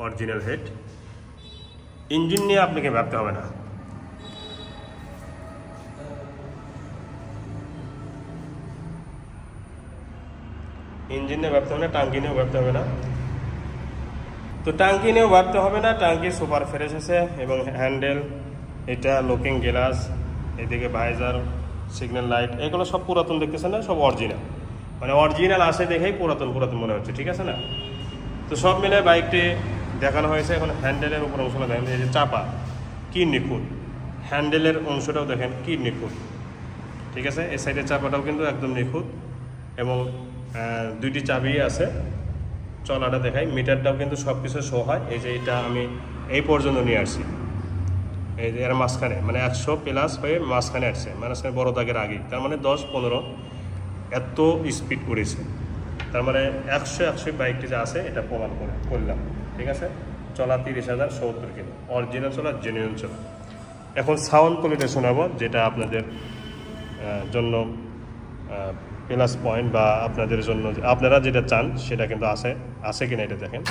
অরিজিনাল হেড। ইঞ্জিন নিয়ে আপনাকে ভাবতে হবে না, ইঞ্জিন নিয়ে ভাবতে হবে না, টাঙ্কি নিয়েও ভাবতে হবে না। তো টাঙ্কি নিয়েও ভাবতে হবে না, টাঙ্কি সুপার ফ্রেশ আছে এবং হ্যান্ডেল, এটা লুকিং গ্লাস, এদিকে ভাইজার, সিগন্যাল লাইট, এগুলো সব পুরাতন দেখতেছেন না, সব অরিজিনাল, মানে অরিজিনাল আসে দেখেই পুরাতন মনে হচ্ছে, ঠিক আছে না? তো সব মিলে বাইকটি দেখানো হয়েছে। এখন হ্যান্ডেলের উপর অংশটা দেখেন, এই যে চাপা কি নিখুঁত, হ্যান্ডেলের অংশটাও দেখেন কি নিখুঁত, ঠিক আছে? এই সাইডের চাপাটাও কিন্তু একদম নিখুঁত এবং দুইটি চাবি আছে। চলাটা দেখাই, মিটারটাও কিন্তু সব কিছু শো হয়। এই যে এটা আমি এই পর্যন্ত নিয়ে আসছি, এই যে এর মাঝখানে মানে 100 প্লাস হয়ে মাঝখানে আসছে, মাঝখানে বড় দাগের আগেই, তার মানে 10-15 এত স্পিড করেছে, তার মানে 100 বাইকটি যে আছে এটা প্রমাণ করলাম, ঠিক আছে? চলা 30,070 কিলো, অরিজিনাল চলা, জেনুইন চলা। এখন সাউন্ড কোয়ালিটি শোনাবো, যেটা আপনাদের জন্য প্লাস পয়েন্ট বা আপনাদের জন্য আপনারা যেটা চান সেটা কিন্তু আছে কিনা এটা দেখেন।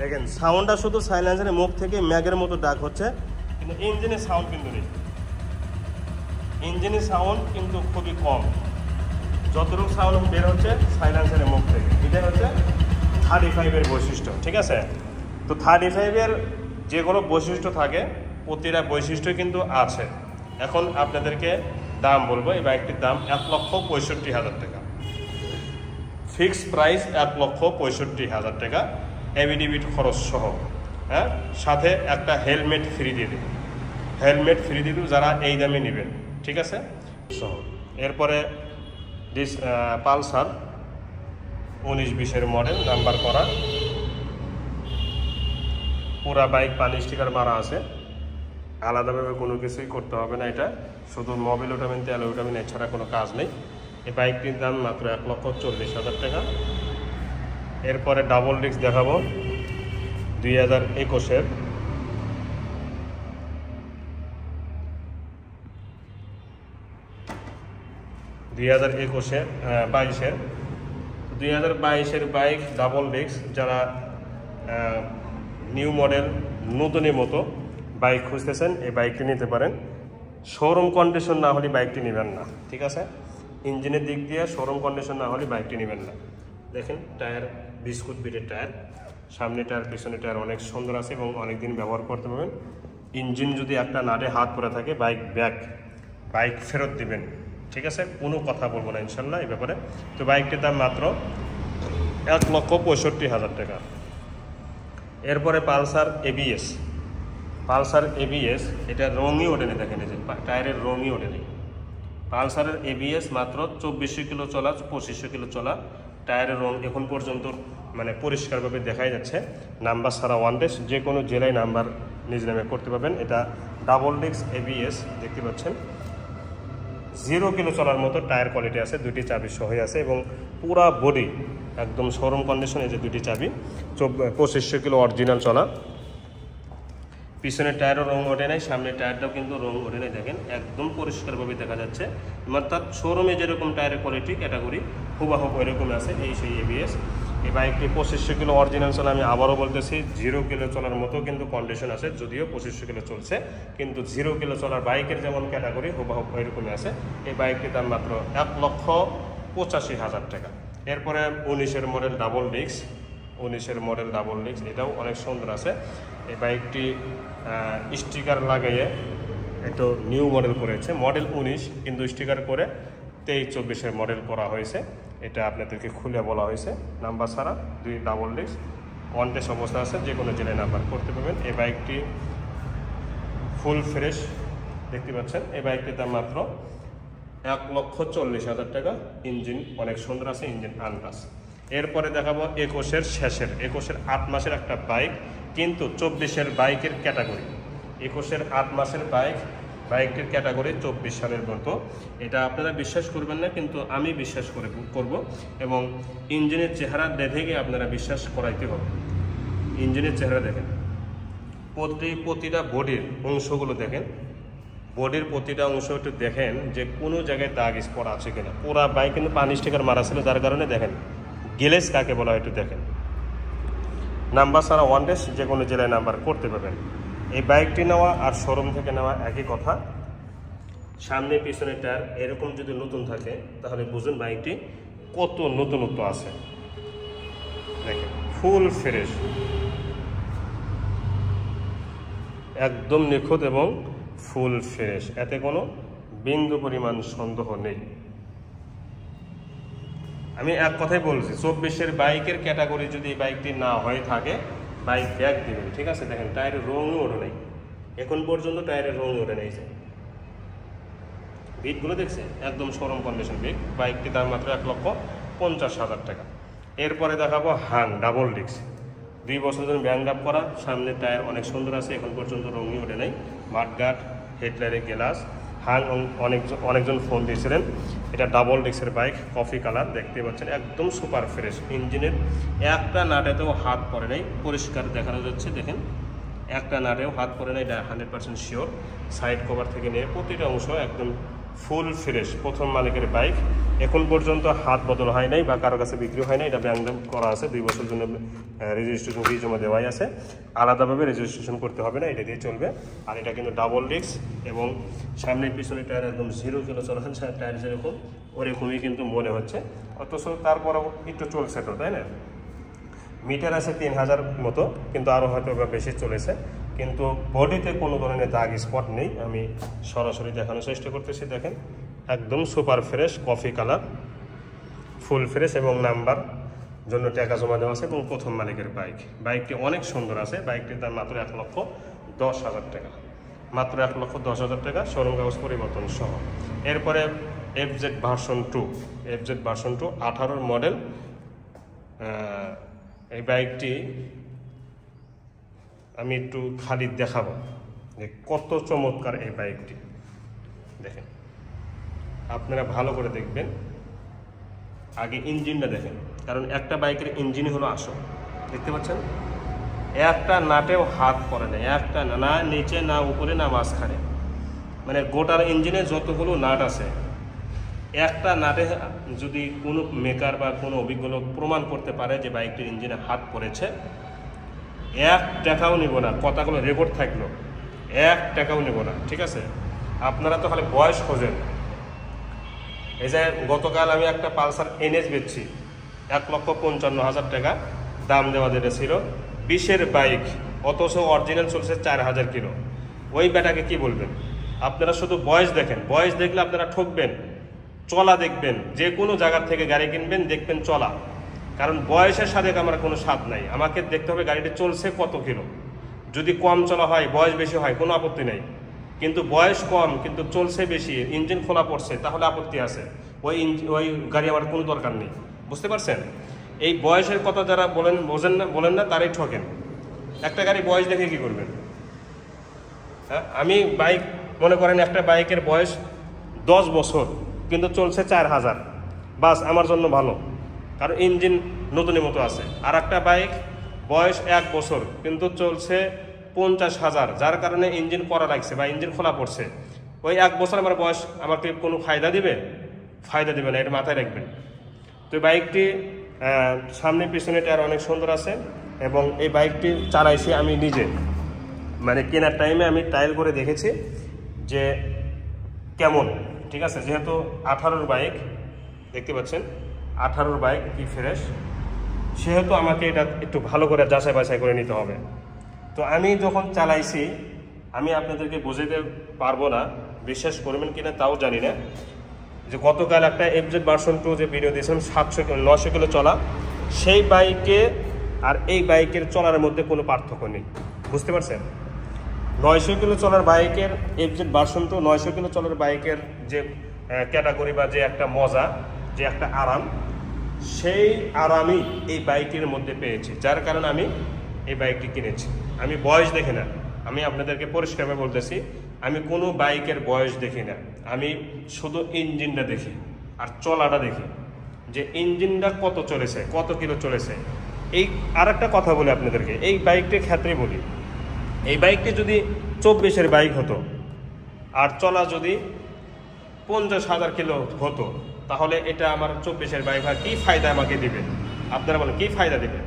দেখেন সাউন্ডটা শুধু সাইলেন্সারের মুখ থেকে ম্যাগের মতো ডাক হচ্ছে, কিন্তু ইঞ্জিনের সাউন্ড কিন্তু নেই, ইঞ্জিনের সাউন্ড কিন্তু খুবই কম। যতটুকু সাউন্ড বের হচ্ছে সাইলেন্সারের মুখ থেকে, এটাই হচ্ছে 35-এর বৈশিষ্ট্য, ঠিক আছে? তো 35-এর যেগুলো বৈশিষ্ট্য থাকে প্রতিটা বৈশিষ্ট্য কিন্তু আছে। এখন আপনাদেরকে দাম বলবো, এই বাইকটির দাম 1,65,000 টাকা, ফিক্সড প্রাইস 1,65,000 টাকা, এভিডেভিট খরচ সহ। হ্যাঁ, সাথে একটা হেলমেট ফ্রি দিয়ে দেবে, হেলমেট ফ্রি দিয়ে দেবে যারা এই দামে নেবেন, ঠিক আছে? সহ এরপরে পালসার 19-20-এর মডেল, নাম্বার করা, পুরা বাইক পানি স্টিকার মারা আছে, আলাদাভাবে কোনো কিছুই করতে হবে না, এটা শুধু মোবিল ওঠাবেন, তেল ওঠাবেন, এছাড়া কোনো কাজ নেই। এই বাইকটির দাম মাত্র 1,40,000 টাকা। এরপরে ডাবল ডিস্ক দেখাবো 2021-এর, 2022-এর বাইক ডাবল ডিস্ক, যারা নিউ মডেল নতুনের মতো বাইক খুঁজতেছেন এই বাইকটি নিতে পারেন। শোরুম কন্ডিশন না হলে বাইকটি নেবেন না, ঠিক আছে? ইঞ্জিনের দিক দিয়ে শোরুম কন্ডিশন না হলে বাইকটি নেবেন না। দেখেন টায়ার বিস্কুট বিটের টায়ার, সামনে টায়ার পিছনে টায়ার অনেক সুন্দর আছে এবং অনেক দিন ব্যবহার করতে পারবেন। ইঞ্জিন যদি একটা নাটে হাত পড়ে থাকে বাইক ফেরত দিবেন, ঠিক আছে? কোনো কথা বলবো না ইনশাল্লাহ এই ব্যাপারে। তো বাইকটির দাম মাত্র 1,65,000 টাকা। এরপরে পালসার এবিএস, এটা রঙই ওঠেনি, দেখেন এই যে টায়ারের রঙই ওঠেনি। পালসারের এবিএস মাত্র 2400 কিলো চলা, 2500 কিলো চলা, টায়ারের রং এখন পর্যন্ত মানে পরিষ্কারভাবে দেখাই যাচ্ছে। নাম্বার ছাড়া ওয়ান ডেস, যে কোনো জেলায় নাম্বার নিজ নামে করতে পারবেন। এটা ডাবল ডিস্ক এবিএস, দেখতে পাচ্ছেন 0 কিলো চলার মতো টায়ার কোয়ালিটি আছে, দুটি চাবি সহ আছে এবং পুরা বডি একদম শোরুম কন্ডিশনে, যে দুটি চাবি, 2500 কিলো অরিজিনাল চলা। পিছনের টায়ারও রং ওঠে নাই, সামনের টায়ারটাও কিন্তু রং ওঠে নাই, দেখেন একদম পরিষ্কারভাবে দেখা যাচ্ছে। অর্থাৎ শোরুমে যেরকম টায়ারের কোয়ালিটি ক্যাটাগরি হুবাহুব ওইরকম আছে, এই সেই এবিএস। এই বাইকটি 2500 কিলো অরিজিনাল চলে, আমি আবারও বলতেছি 0 কিলো চলার মতো কিন্তু কন্ডিশন আছে, যদিও 2500 কিলো চলছে, কিন্তু 0 কিলো চলার বাইকের যেমন ক্যাটাগরি হুবহু এরকমই আছে। এই বাইকটির দাম মাত্র 1,85,000 টাকা। এরপরে 19-এর মডেল ডাবল ডিস্ক, 19-এর মডেল ডাবল ডিস্ক, এটাও অনেক সুন্দর আছে। এই বাইকটি স্টিকার লাগিয়ে একটু নিউ মডেল করেছে, মডেল 19 কিন্তু স্টিকার করে 23-24-এর মডেল করা হয়েছে। এটা আপনাদেরকে খুলে বলা হয়েছে, নাম্বার ছাড়া, 2 ডাবল ডিস্ক, অন টেস্ট অবস্থা আছে, যে কোনো জেলায় নাম্বার করতে পারবেন। এই বাইকটি ফুল ফ্রেশ দেখতে পাচ্ছেন। এই বাইকটির দাম মাত্র 1,40,000 টাকা। ইঞ্জিন অনেক সুন্দর আছে, ইঞ্জিন আনটাচ। এরপরে দেখাবো 21-এর 8 মাসের একটা বাইক, কিন্তু 24-এর বাইকের ক্যাটাগরি, 21-এর 8 মাসের বাইকটির ক্যাটাগরি 24 সালের মতো। এটা আপনারা বিশ্বাস করবেন না, কিন্তু আমি বিশ্বাস করব, এবং ইঞ্জিনের চেহারা দেখে আপনারা বিশ্বাস করাইতে হবে। ইঞ্জিনের চেহারা দেখেন, প্রতিটা বডির অংশগুলো দেখেন, বডির প্রতিটা অংশ একটু দেখেন যে কোনো জায়গায় দাগ স্পট আছে কিনা। পুরা বাইক কিন্তু পানি স্টিকার মারা ছিল, যার কারণে দেখেন গ্লেজ কাকে বলা হয় একটু দেখেন। নাম্বার ছাড়া ওয়ান টেস্ট, যে কোনো জেলায় নাম্বার করতে পারবেন। এই বাইকটি নেওয়া আর শোরুম থেকে নেওয়া একই কথা। সামনে পিছনে টায়ার এরকম যদি নতুন থাকে তাহলে বুঝুন বাইকটি কত নতুনত্ব আছে। দেখেন ফুল ফ্রেশ, একদম নিখুঁত এবং ফুল ফ্রেশ, এতে কোনো বিন্দু পরিমাণ সন্দেহ নেই। আমি এক কথাই বলছি, 24-এর বাইকের ক্যাটাগরি যদি এই বাইকটি না হয়ে থাকে বাইক ব্যাগ দিবেন, ঠিক আছে। দেখেন টায়ারের রঙও ওঠে নাই, এখন পর্যন্ত টায়ারের রঙ ওঠে নাই। বিটগুলো দেখছে একদম শোরুম কন্ডিশন বিট। বাইকটির দাম মাত্র 1,50,000 টাকা। এরপরে দেখাবো হাং ডাবল ডিস্ক, 2 বছর ধরে ব্যাং আপ করা, সামনের টায়ার অনেক সুন্দর আছে, এখন পর্যন্ত রঙই ওঠে নাই। মাঠগার্ড, হেডলাইটের গ্লাস। হাং অনেকজন ফোন দিয়েছিলেন। এটা ডাবল ডিস্কের বাইক, কফি কালার দেখতে পাচ্ছেন, একদম সুপার ফ্রেশ। ইঞ্জিনের একটা নাটেতেও হাত পড়ে নাই, পরিষ্কার দেখানো যাচ্ছে। দেখেন একটা নাটেও হাত পড়ে নাই, এটা 100% শিওর। সাইড কভার থেকে নিয়ে প্রতিটা অংশ একদম ফুল ফ্রেশ, প্রথম মালিকের বাইক। এখন পর্যন্ত হাত বদল হয় নাই বা কারো কাছে বিক্রি হয় নাই। এটা ব্যাংক করা আছে, 2 বছর জন্য রেজিস্ট্রেশন ফি জমা দেওয়াই আছে, আলাদাভাবে রেজিস্ট্রেশন করতে হবে না, এটা দিয়ে চলবে। আর এটা কিন্তু ডাবল ডিস্ক, এবং সামনে পিছনে টায়ার একদম 0 কিলো চলান, টায়ার যেরকম ওরকমই কিন্তু মনে হচ্ছে, অথচ তারপরেও একটু চলছে তো, তাই না। মিটার আছে 3000 মতো, কিন্তু আরও হয়তো বেশি চলেছে, কিন্তু বডিতে কোনো ধরনের দাগ স্পট নেই। আমি সরাসরি দেখানোর চেষ্টা করতেছি। দেখেন একদম super fresh, coffee colour, full fresh, এবং নাম্বার জন্য টাকা জমা দেওয়া আছে, এবং প্রথম মালিকের বাইক। বাইকটি অনেক সুন্দর আছে। বাইকটির দাম মাত্র 1,10,000 টাকা, মাত্র 1,10,000 টাকা, শোরুম কাগজ পরিবর্তন সহ। এরপরে FZ ভার্সন 2, FZ ভার্সন 2 18-র মডেল। এই বাইকটি আমি একটু খালি দেখাবো যে কত চমৎকার এই বাইকটি। দেখেন আপনারা ভালো করে দেখবেন, আগে ইঞ্জিনটা দেখেন, কারণ একটা বাইকের ইঞ্জিনই হলো আসল। দেখতে পাচ্ছেন একটা নাটেও হাত পড়ে না, একটা না নিচে না উপরে না মাঝখানে, মানে গোটার ইঞ্জিনে যতগুলো নাট আছে, একটা নাটে যদি কোনো মেকার বা কোনো অভিজ্ঞ লোক প্রমাণ করতে পারে যে বাইকটির ইঞ্জিনে হাত পড়েছে, 1 টাকাও নেব না। কথাগুলো রেকর্ড থাকলো, 1 টাকাও নেব না, ঠিক আছে। আপনারা তো খালি বয়স খোঁজেন। এই যে গতকাল আমি একটা পালসার NS বেচছি, 1,55,000 টাকা দাম দেওয়া যেটা ছিল, 20-এর বাইক, অথচ অরিজিনাল চলছে 4000 কিলো। ওই ব্যাটাকে কি বলবেন? আপনারা শুধু বয়স দেখেন, বয়স দেখলে আপনারা ঠকবেন। চলা দেখবেন, যে কোনো জায়গার থেকে গাড়ি কিনবেন দেখবেন চলা, কারণ বয়সের সাথে আমার কোনো স্বাদ নাই। আমাকে দেখতে হবে গাড়িটি চলছে কত কিলো। যদি কম চলা হয়, বয়স বেশি হয়, কোনো আপত্তি নেই, কিন্তু বয়স কম কিন্তু চলছে বেশি, ইঞ্জিন খোলা পড়ছে, তাহলে আপত্তি আছে। ওই গাড়ি আমার কোনো দরকার নেই। বুঝতে পারছেন? এই বয়সের কথা যারা বলেন না তারাই ঠকেন। একটা গাড়ি বয়স দেখে কি করবেন? হ্যাঁ, আমি বাইক মনে করেন একটা বাইকের বয়স 10 বছর কিন্তু চলছে 4000, বাস আমার জন্য ভালো, কারণ ইঞ্জিন নতুনের মতো আছে। আর একটা বাইক বয়স 1 বছর কিন্তু চলছে 50,000, যার কারণে ইঞ্জিন করা লাগছে বা ইঞ্জিন খোলা পড়ছে। ওই 1 বছর আমার বয়স আমাকে কোনো ফায়দা দিবে? ফায়দা দিবে না, এটা মাথায় রাখবেন। তো বাইকটি সামনে পিছনে টায়ার অনেক সুন্দর আছে এবং এই বাইকটি চালাইছি আমি নিজে, মানে কেনার টাইমে আমি ট্রায়াল করে দেখেছি যে কেমন, ঠিক আছে। যেহেতু 18-র বাইক দেখতে পাচ্ছেন, 18-র বাইক কি ফ্রেশ, সেহেতু আমাকে এটা একটু ভালো করে যাচাই বাছাই করে নিতে হবে। তো আমি যখন চালাইছি আমি আপনাদেরকে বোঝাতে পারবো না, বিশ্বাস করবেন কিনা তাও জানি না, যে গতকাল একটা FZ ভার্সন 2 যে ভিডিও দিয়েছিলাম 900 কিলো চলা, সেই বাইকে আর এই বাইকের চলার মধ্যে কোনো পার্থক্য নেই, বুঝতে পারছেন। 900 কিলো চলার বাইকের FZ ভার্সন 2, 900 কিলো চলার বাইকের যে ক্যাটাগরি বা যে একটা মজা, যে একটা আরাম, সেই আরামই এই বাইকের মধ্যে পেয়েছি, যার কারণে আমি এই বাইকটি কিনেছি। আমি বয়স দেখি না, আমি আপনাদেরকে পরিষ্কারভাবে বলতেছি, আমি কোনো বাইকের বয়স দেখি না, আমি শুধু ইঞ্জিনটা দেখি আর চলাটা দেখি, যে ইঞ্জিনটা কত চলেছে, কত কিলো চলেছে। এই আর একটা কথা বলি আপনাদেরকে, এই বাইকটির ক্ষেত্রে বলি, এই বাইকটি যদি 24-এর বাইক হতো আর চলা যদি 50,000 কিলো হতো, তাহলে এটা আমার 24-এর বাইক আর কী ফায়দা আমাকে দিবে? আপনারা বলেন কী ফায়দা দিবে?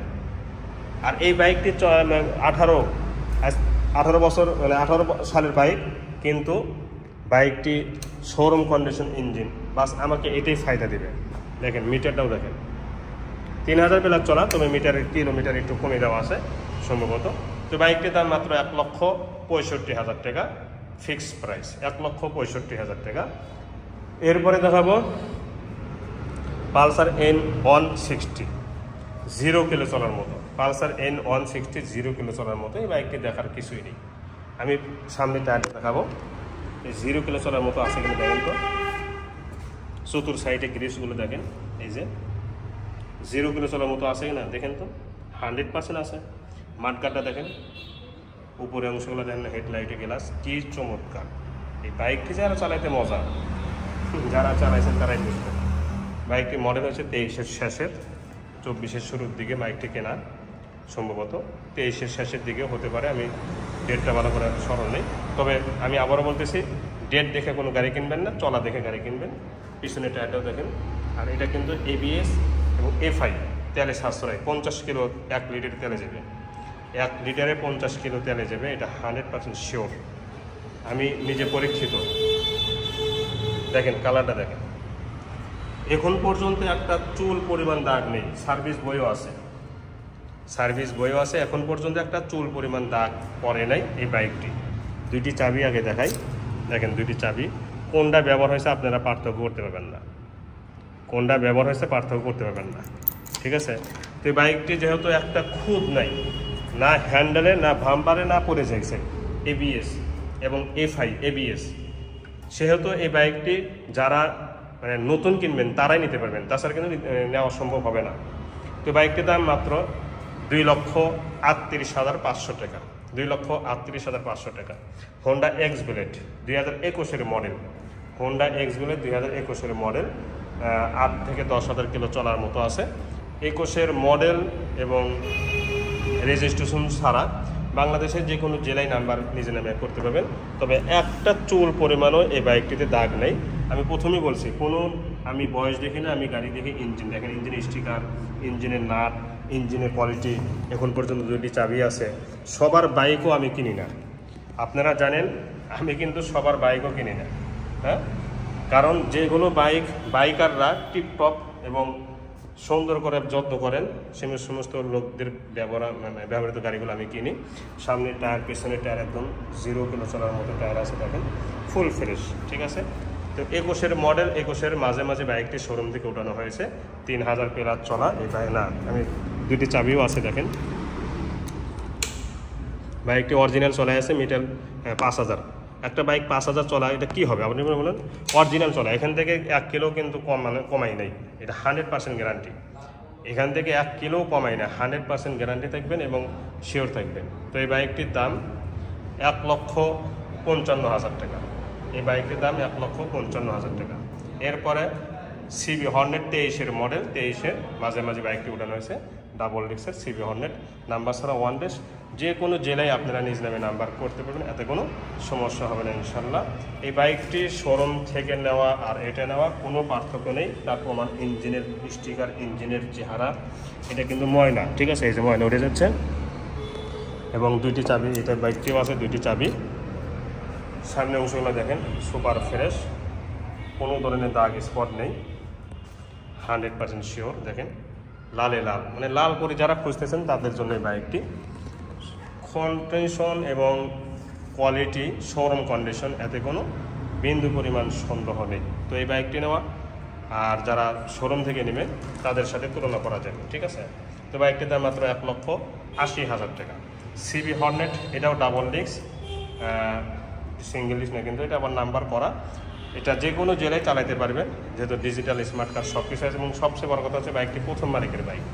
আর এই বাইকটি 18 বছর, মানে 18 সালের বাইক, কিন্তু বাইকটি শোরুম কন্ডিশন ইঞ্জিন, বাস আমাকে এটাই ফায়দা দিবে। দেখেন মিটারটাও দেখেন, 3000 প্লাস চলা, তবে মিটারের কিলোমিটার একটু কমে দেওয়া আছে সম্ভবত। তো বাইকটির দাম মাত্র 1,65,000 টাকা, ফিক্সড প্রাইস 1,65,000 টাকা। এরপরে দেখাবো পালসার N160, 0 কিলো চলার মতো। পালসার N160 0 কিলো চলার মতো, এই বাইকটি দেখার কিছুই নেই। আমি সামনে টায়ারটা দেখাবো, এই 0 কিলো চলার মতো আছে কিনা দেখেন তো, চতুর সাইডে গ্রিসগুলো দেখেন, এই যে 0 কিলো চলার মতো আছে কিনা দেখেন তো, 100% আছে। মাঠগাটটা দেখেন, উপরে অংশগুলো দেখেন, হেডলাইটে গ্লাস, কি চমৎকার। এই বাইকটি যারা চালাইতে মজা, যারা চালাইছেন তারাই বুঝবেন। বাইকটি মডেল হচ্ছে 23-এর শেষের, 24-এর শুরুর দিকে বাইকটি কেনা, সম্ভবত 23-এর শেষের দিকে হতে পারে, আমি ডেটটা ভালো করে স্মরণ নেই। তবে আমি আবারও বলতেছি, ডেট দেখে কোনো গাড়ি কিনবেন না, চলা দেখে গাড়ি কিনবেন। পিছনে টায়ারটাও দেখেন, আর এটা কিন্তু ABS এবং FI, তেলে সাশ্রয়, 50 কিলো 1 লিটার তেলে যাবে, 1 লিটারে 50 কিলো তেলে যাবে, এটা 100% শিওর, আমি নিজে পরীক্ষিত। দেখেন কালারটা দেখেন, এখন পর্যন্ত একটা চুল পরিমাণ দাগ নেই, সার্ভিস বইও আছে, সার্ভিস বইও আছে, এখন পর্যন্ত একটা চুল পরিমাণ দাগ পড়ে নাই এই বাইকটি। 2টি চাবি আগে দেখাই, দেখেন 2টি চাবি, কোনটা ব্যবহার হয়েছে আপনারা পার্থক্য করতে পারবেন না, কোনটা ব্যবহার হয়েছে পার্থক্য করতে পারবেন না, ঠিক আছে। তো এই বাইকটি যেহেতু একটা খুদ নাই, না হ্যান্ডেলে, না ভাম্পারে, না পড়ে যাইছে, ABS এবং FI ABS, সেহেতু এই বাইকটি যারা মানে নতুন কিনবেন তারাই নিতে পারবেন, তাছাড়া কিন্তু নেওয়া সম্ভব হবে না। তো বাইকটির দাম মাত্র 2,38,500 টাকা, 2,38,500 টাকা। হোন্ডা এক্স ব্লেড 2021-এর মডেল, হোন্ডা এক্স ব্লেড 2021-এর মডেল, 8 থেকে 10,000 কিলো চলার মতো আছে। 21-এর মডেল এবং রেজিস্ট্রেশন ছাড়া বাংলাদেশের যে কোনো জেলায় নাম্বার নিজে নামে করতে পারবেন। তবে একটা চুল পরিমাণও এই বাইকটিতে দাগ নেই। আমি প্রথমেই বলছি, কোনো আমি বয়স দেখি না, আমি গাড়ি দেখি ইঞ্জিন। দেখেন ইঞ্জিনের স্টিকার, ইঞ্জিনের নাট, ইঞ্জিনের কোয়ালিটি, এখন পর্যন্ত 2টি চাবি আছে। সবার বাইকও আমি কিনি না, আপনারা জানেন, আমি কিন্তু সবার বাইকও কিনি না, হ্যাঁ। কারণ যেগুলো বাইকাররা টিপটপ এবং সুন্দর করে যত্ন করেন, সে সমস্ত লোকদের ব্যবহৃত গাড়িগুলো আমি কিনি। সামনে টায়ার, পেছনের টায়ার একদম 0 কিলো চলার মতো টায়ার আছে, দেখেন ফুল ফ্রেশ, ঠিক আছে। তো 21-এর মডেল, 21-এর মাঝে মাঝে বাইকটি শোরুম থেকে উঠানো হয়েছে, 3000 প্লাস চলা এই বাইক না। আমি 2টি চাবিও আছে, দেখেন বাইকটি অরিজিনাল চলা আছে, মিটার 5000। একটা বাইক 5000 চলা, এটা কি হবে আপনি বলেন? অরিজিনাল চলা, এখান থেকে 1 কিলো কিন্তু কমাই নাই, এটা 100% গ্যারান্টি। এখান থেকে 1 কিলো কমাই না, 100% গ্যারান্টি থাকবেন এবং শিওর থাকবেন। তো এই বাইকটির দাম 1,55,000 টাকা, এই বাইকটির দাম 1,55,000 টাকা। এরপরে CB হর্নেট 23-এর মডেল, 23-এর মাঝে মাঝে বাইকটি উঠানো হয়েছে, ডাবল ডিস্কের CB হর্নেট, নাম্বার ছাড়া 1 ডেশ, যে কোনো জেলায় আপনারা নিজ নামে নাম্বার করতে পারবেন, এতে কোনো সমস্যা হবে না ইনশাল্লাহ। এই বাইকটি শোরুম থেকে নেওয়া আর এটা নেওয়া কোনো পার্থক্য নেই। তার প্রমাণ ইঞ্জিনের স্টিকার, ইঞ্জিনের চেহারা, এটা কিন্তু ময়না, ঠিক আছে, এই যে ময়না উঠে যাচ্ছে। এবং দুইটি চাবি, এটা বাইকটিও আছে দুইটি চাবি। সামনে অংশগুলো দেখেন সুপার ফ্রেশ, কোনো ধরনের দাগ স্পট নেই, 100% শিওর। দেখেন লালে লাল, মানে লাল করে যারা খুঁজতেছেন তাদের জন্য এই বাইকটি। কন্ডিশন এবং কোয়ালিটি শোরুম কন্ডিশন, এতে কোনো বিন্দু পরিমাণ সন্দেহ নেই। তো এই বাইকটি নেওয়া আর যারা শোরুম থেকে নেবেন তাদের সাথে তুলনা করা যাবে, ঠিক আছে। তো বাইকটির দাম মাত্র 1,80,000 টাকা। সিবি হর্নেট, এটাও ডাবল ডিস্ক, সিঙ্গেল ডিস্ক না কিন্তু, এটা আবার নাম্বার করা। এটা যে কোনো জেলায় চালাতে পারবেন, যেহেতু ডিজিটাল স্মার্ট কার্ড সব কিছু আছে। এবং সবচেয়ে বড় কথা হচ্ছে বাইকটি প্রথম মালিকের বাইক।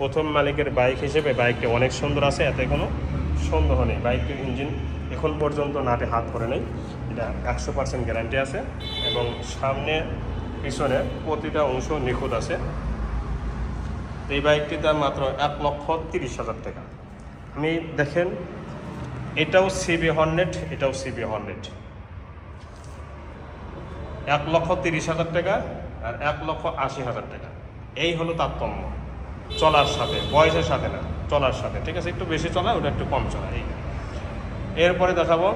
প্রথম মালিকের বাইক হিসেবে বাইকটি অনেক সুন্দর আছে, এতে কোনো সন্দেহ নেই। বাইকটির ইঞ্জিন এখন পর্যন্ত নাটে হাত করে নেই, এটা 100% গ্যারান্টি আছে। এবং সামনে পিছনে প্রতিটা অংশ নিখুঁত আছে। এই বাইকটির দাম মাত্র 1,30,000 টাকা। আমি দেখেন, এটাও সিবি হর্নেট, এটাও সিবি হর্নেট। 1,30,000 টাকা আর 1,80,000 টাকা, এই হলো তারতম্য। চলার সাথে, বয়সের সাথে না, চলার সাথে, ঠিক আছে। একটু বেশি চলা, ওটা একটু কম চলা, এই। এরপরে দেখাবো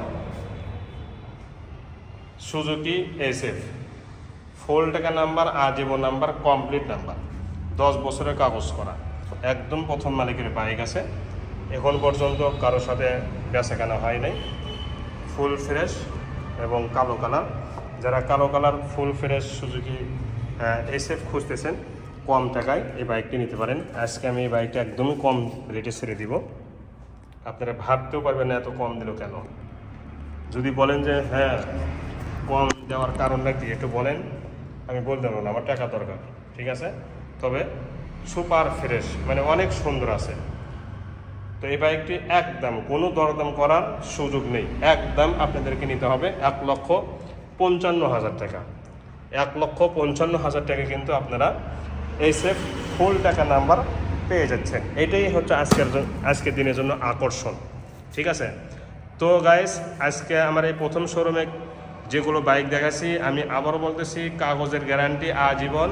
সুজুকি SF, ফুল টাকা নাম্বার, আজীবন নাম্বার, কমপ্লিট নাম্বার, 10 বছরের কাগজ করা, একদম প্রথম মালিকের বাইক আছে। এখন পর্যন্ত কারোর সাথে বেচাকেনা হয় নাই, ফুল ফ্রেশ এবং কালো কালার। যারা কালো colour full fresh Suzuki SF খুঁজতেছেন কম টাকায়, এই বাইকটি নিতে পারেন। আজকে আমি এই বাইকটা একদমই কম রেটে ছেড়ে দিব, আপনারা ভাবতেও পারবেন না এত কম দিল কেন। যদি বলেন যে হ্যাঁ কম দেওয়ার কারণটা কি একটু বলেন, আমি বলতে পারবো না, আমার টাকা দরকার, ঠিক আছে। তবে সুপার ফ্রেশ, মানে অনেক সুন্দর আছে। তো এই বাইকটি একদম কোনো দরদাম করার সুযোগ নেই, একদম আপনাদেরকে নিতে হবে 1,55,000 টাকা। 1,55,000 টাকা কিন্তু আপনারা SF ফুল টাকা নাম্বার পেয়ে যাচ্ছেন। এটাই হচ্ছে আজকের দিনের জন্য আকর্ষণ, ঠিক আছে। তো গাইস, আজকে আমার এই প্রথম শোরুমে যেগুলো বাইক দেখাচ্ছি, আমি আবারও বলতেছি, কাগজের গ্যারান্টি আজীবন,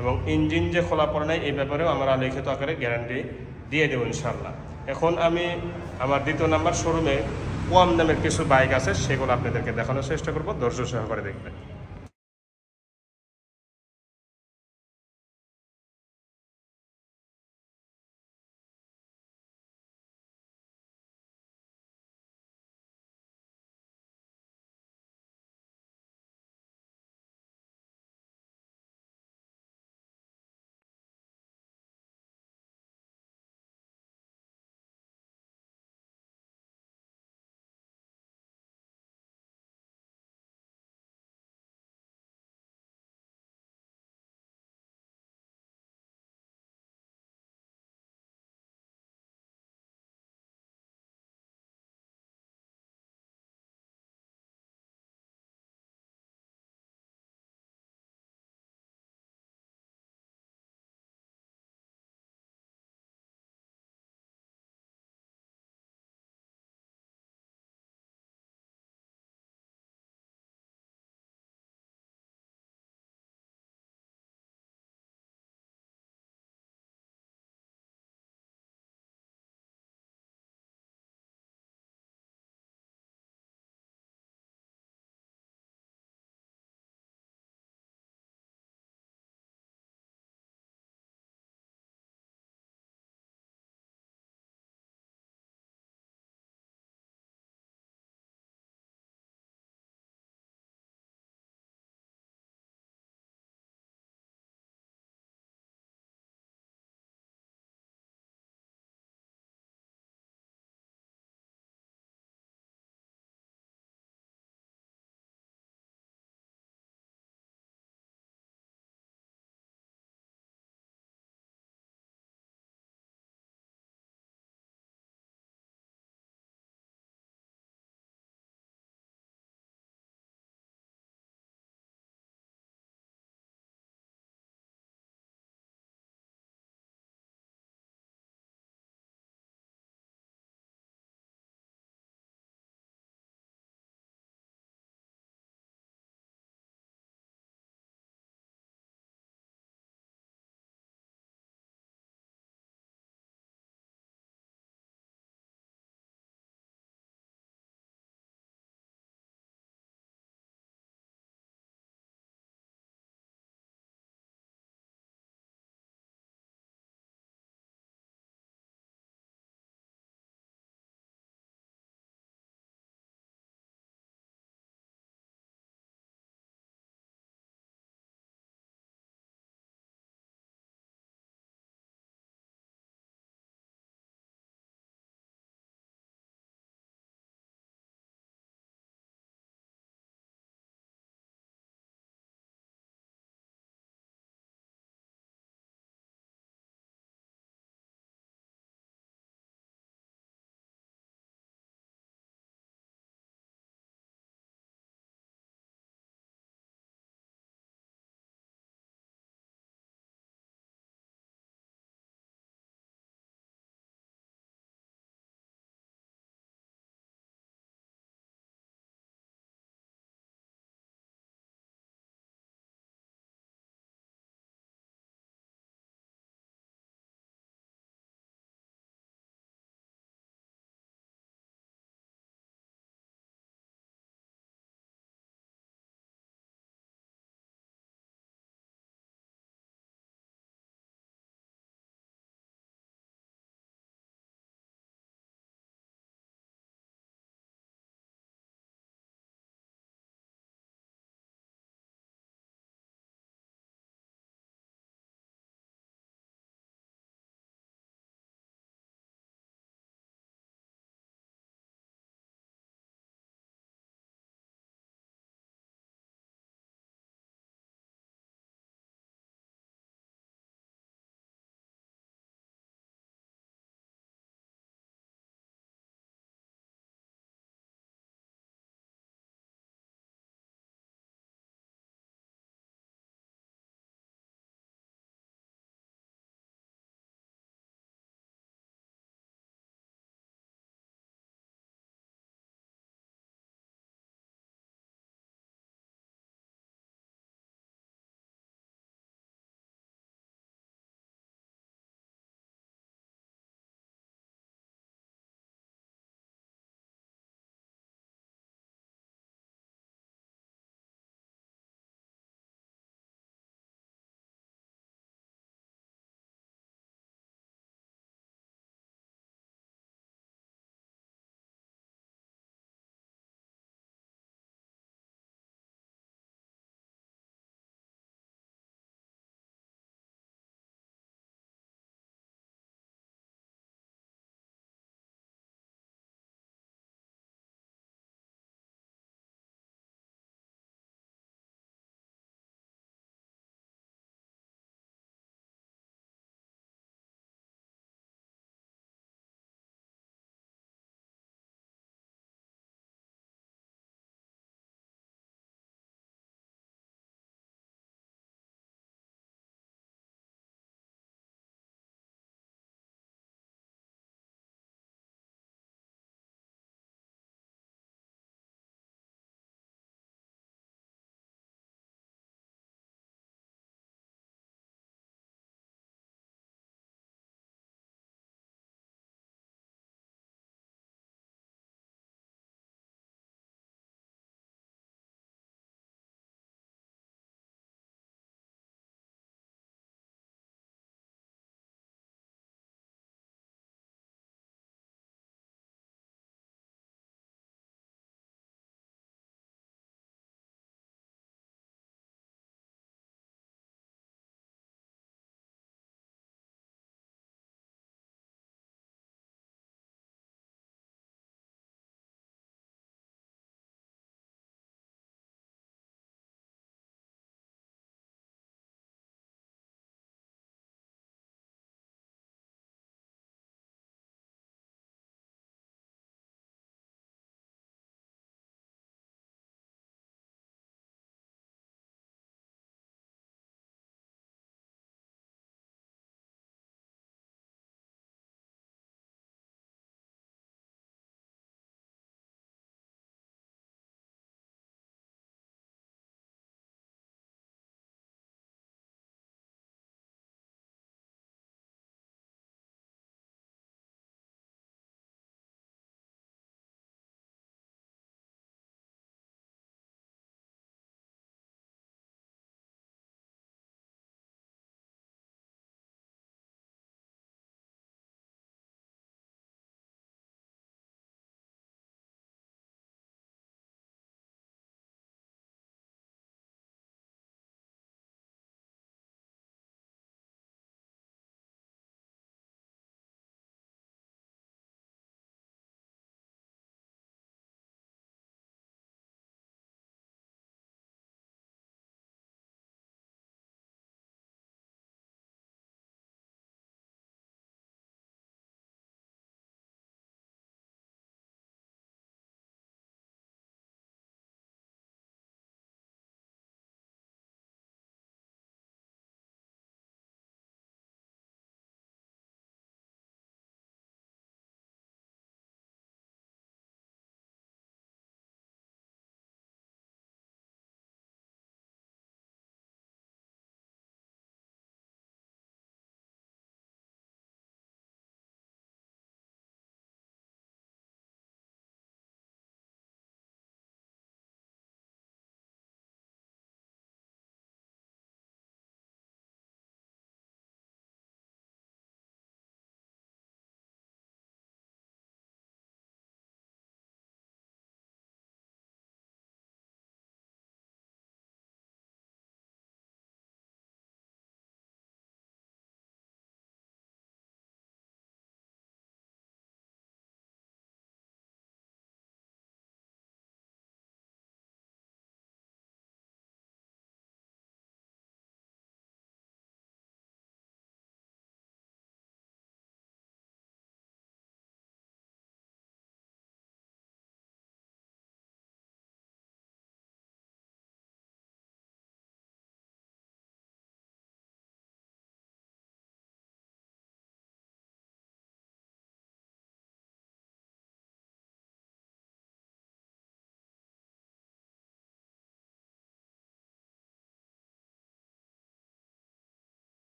এবং ইঞ্জিন যে খোলা পড়ে নাই এই ব্যাপারেও আমরা লিখিত আকারে গ্যারান্টি দিয়ে দেবো ইনশাল্লাহ। এখন আমি আমার দ্বিতীয় নাম্বার শোরুমে কম দামের কিছু বাইক আছে, সেগুলো আপনাদেরকে দেখানোর চেষ্টা করবো, ধৈর্য সহকারে দেখবেন।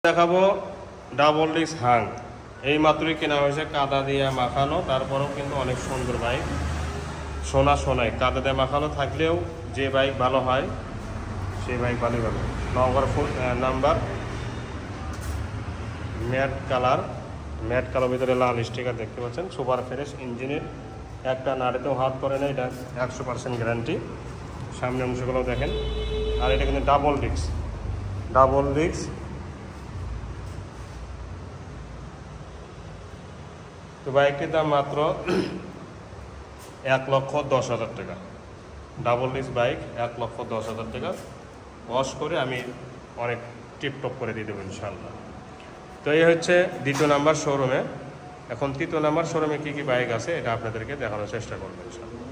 দেখাবো ডাবল ডিস্ক হাং, এই মাত্রই কেনা হয়েছে, কাদা দিয়ে মাখানো, তারপরেও কিন্তু অনেক সুন্দর বাইক, সোনায় কাদা দিয়ে মাখানো থাকলেও যে বাইক ভালো হয় সেই বাইক ভালোই ভালো। নাম্বার ম্যাট কালার ভিতরে লাল স্টিকার দেখতে পাচ্ছেন, সুপার ফ্রেশ ইঞ্জিনের, একটা নাড়িতেও হাত পড়ে না, এটা 100% গ্যারান্টি। সামনে অংশগুলো দেখেন, আর এটা কিন্তু ডাবল ডিস্ক। তো বাইকটির দাম মাত্র 1,10,000 টাকা। ডাবল ডিস্ক বাইক 1,10,000 টাকা। ওয়াশ করে আমি অনেক টিপটপ করে দিয়ে দেবো ইনশাল্লাহ। তো এই হচ্ছে দ্বিতীয় নাম্বার শোরুমে। এখন তৃতীয় নাম্বার শোরুমে কী কী বাইক আছে এটা আপনাদেরকে দেখানোর চেষ্টা করবো ইনশাল্লাহ।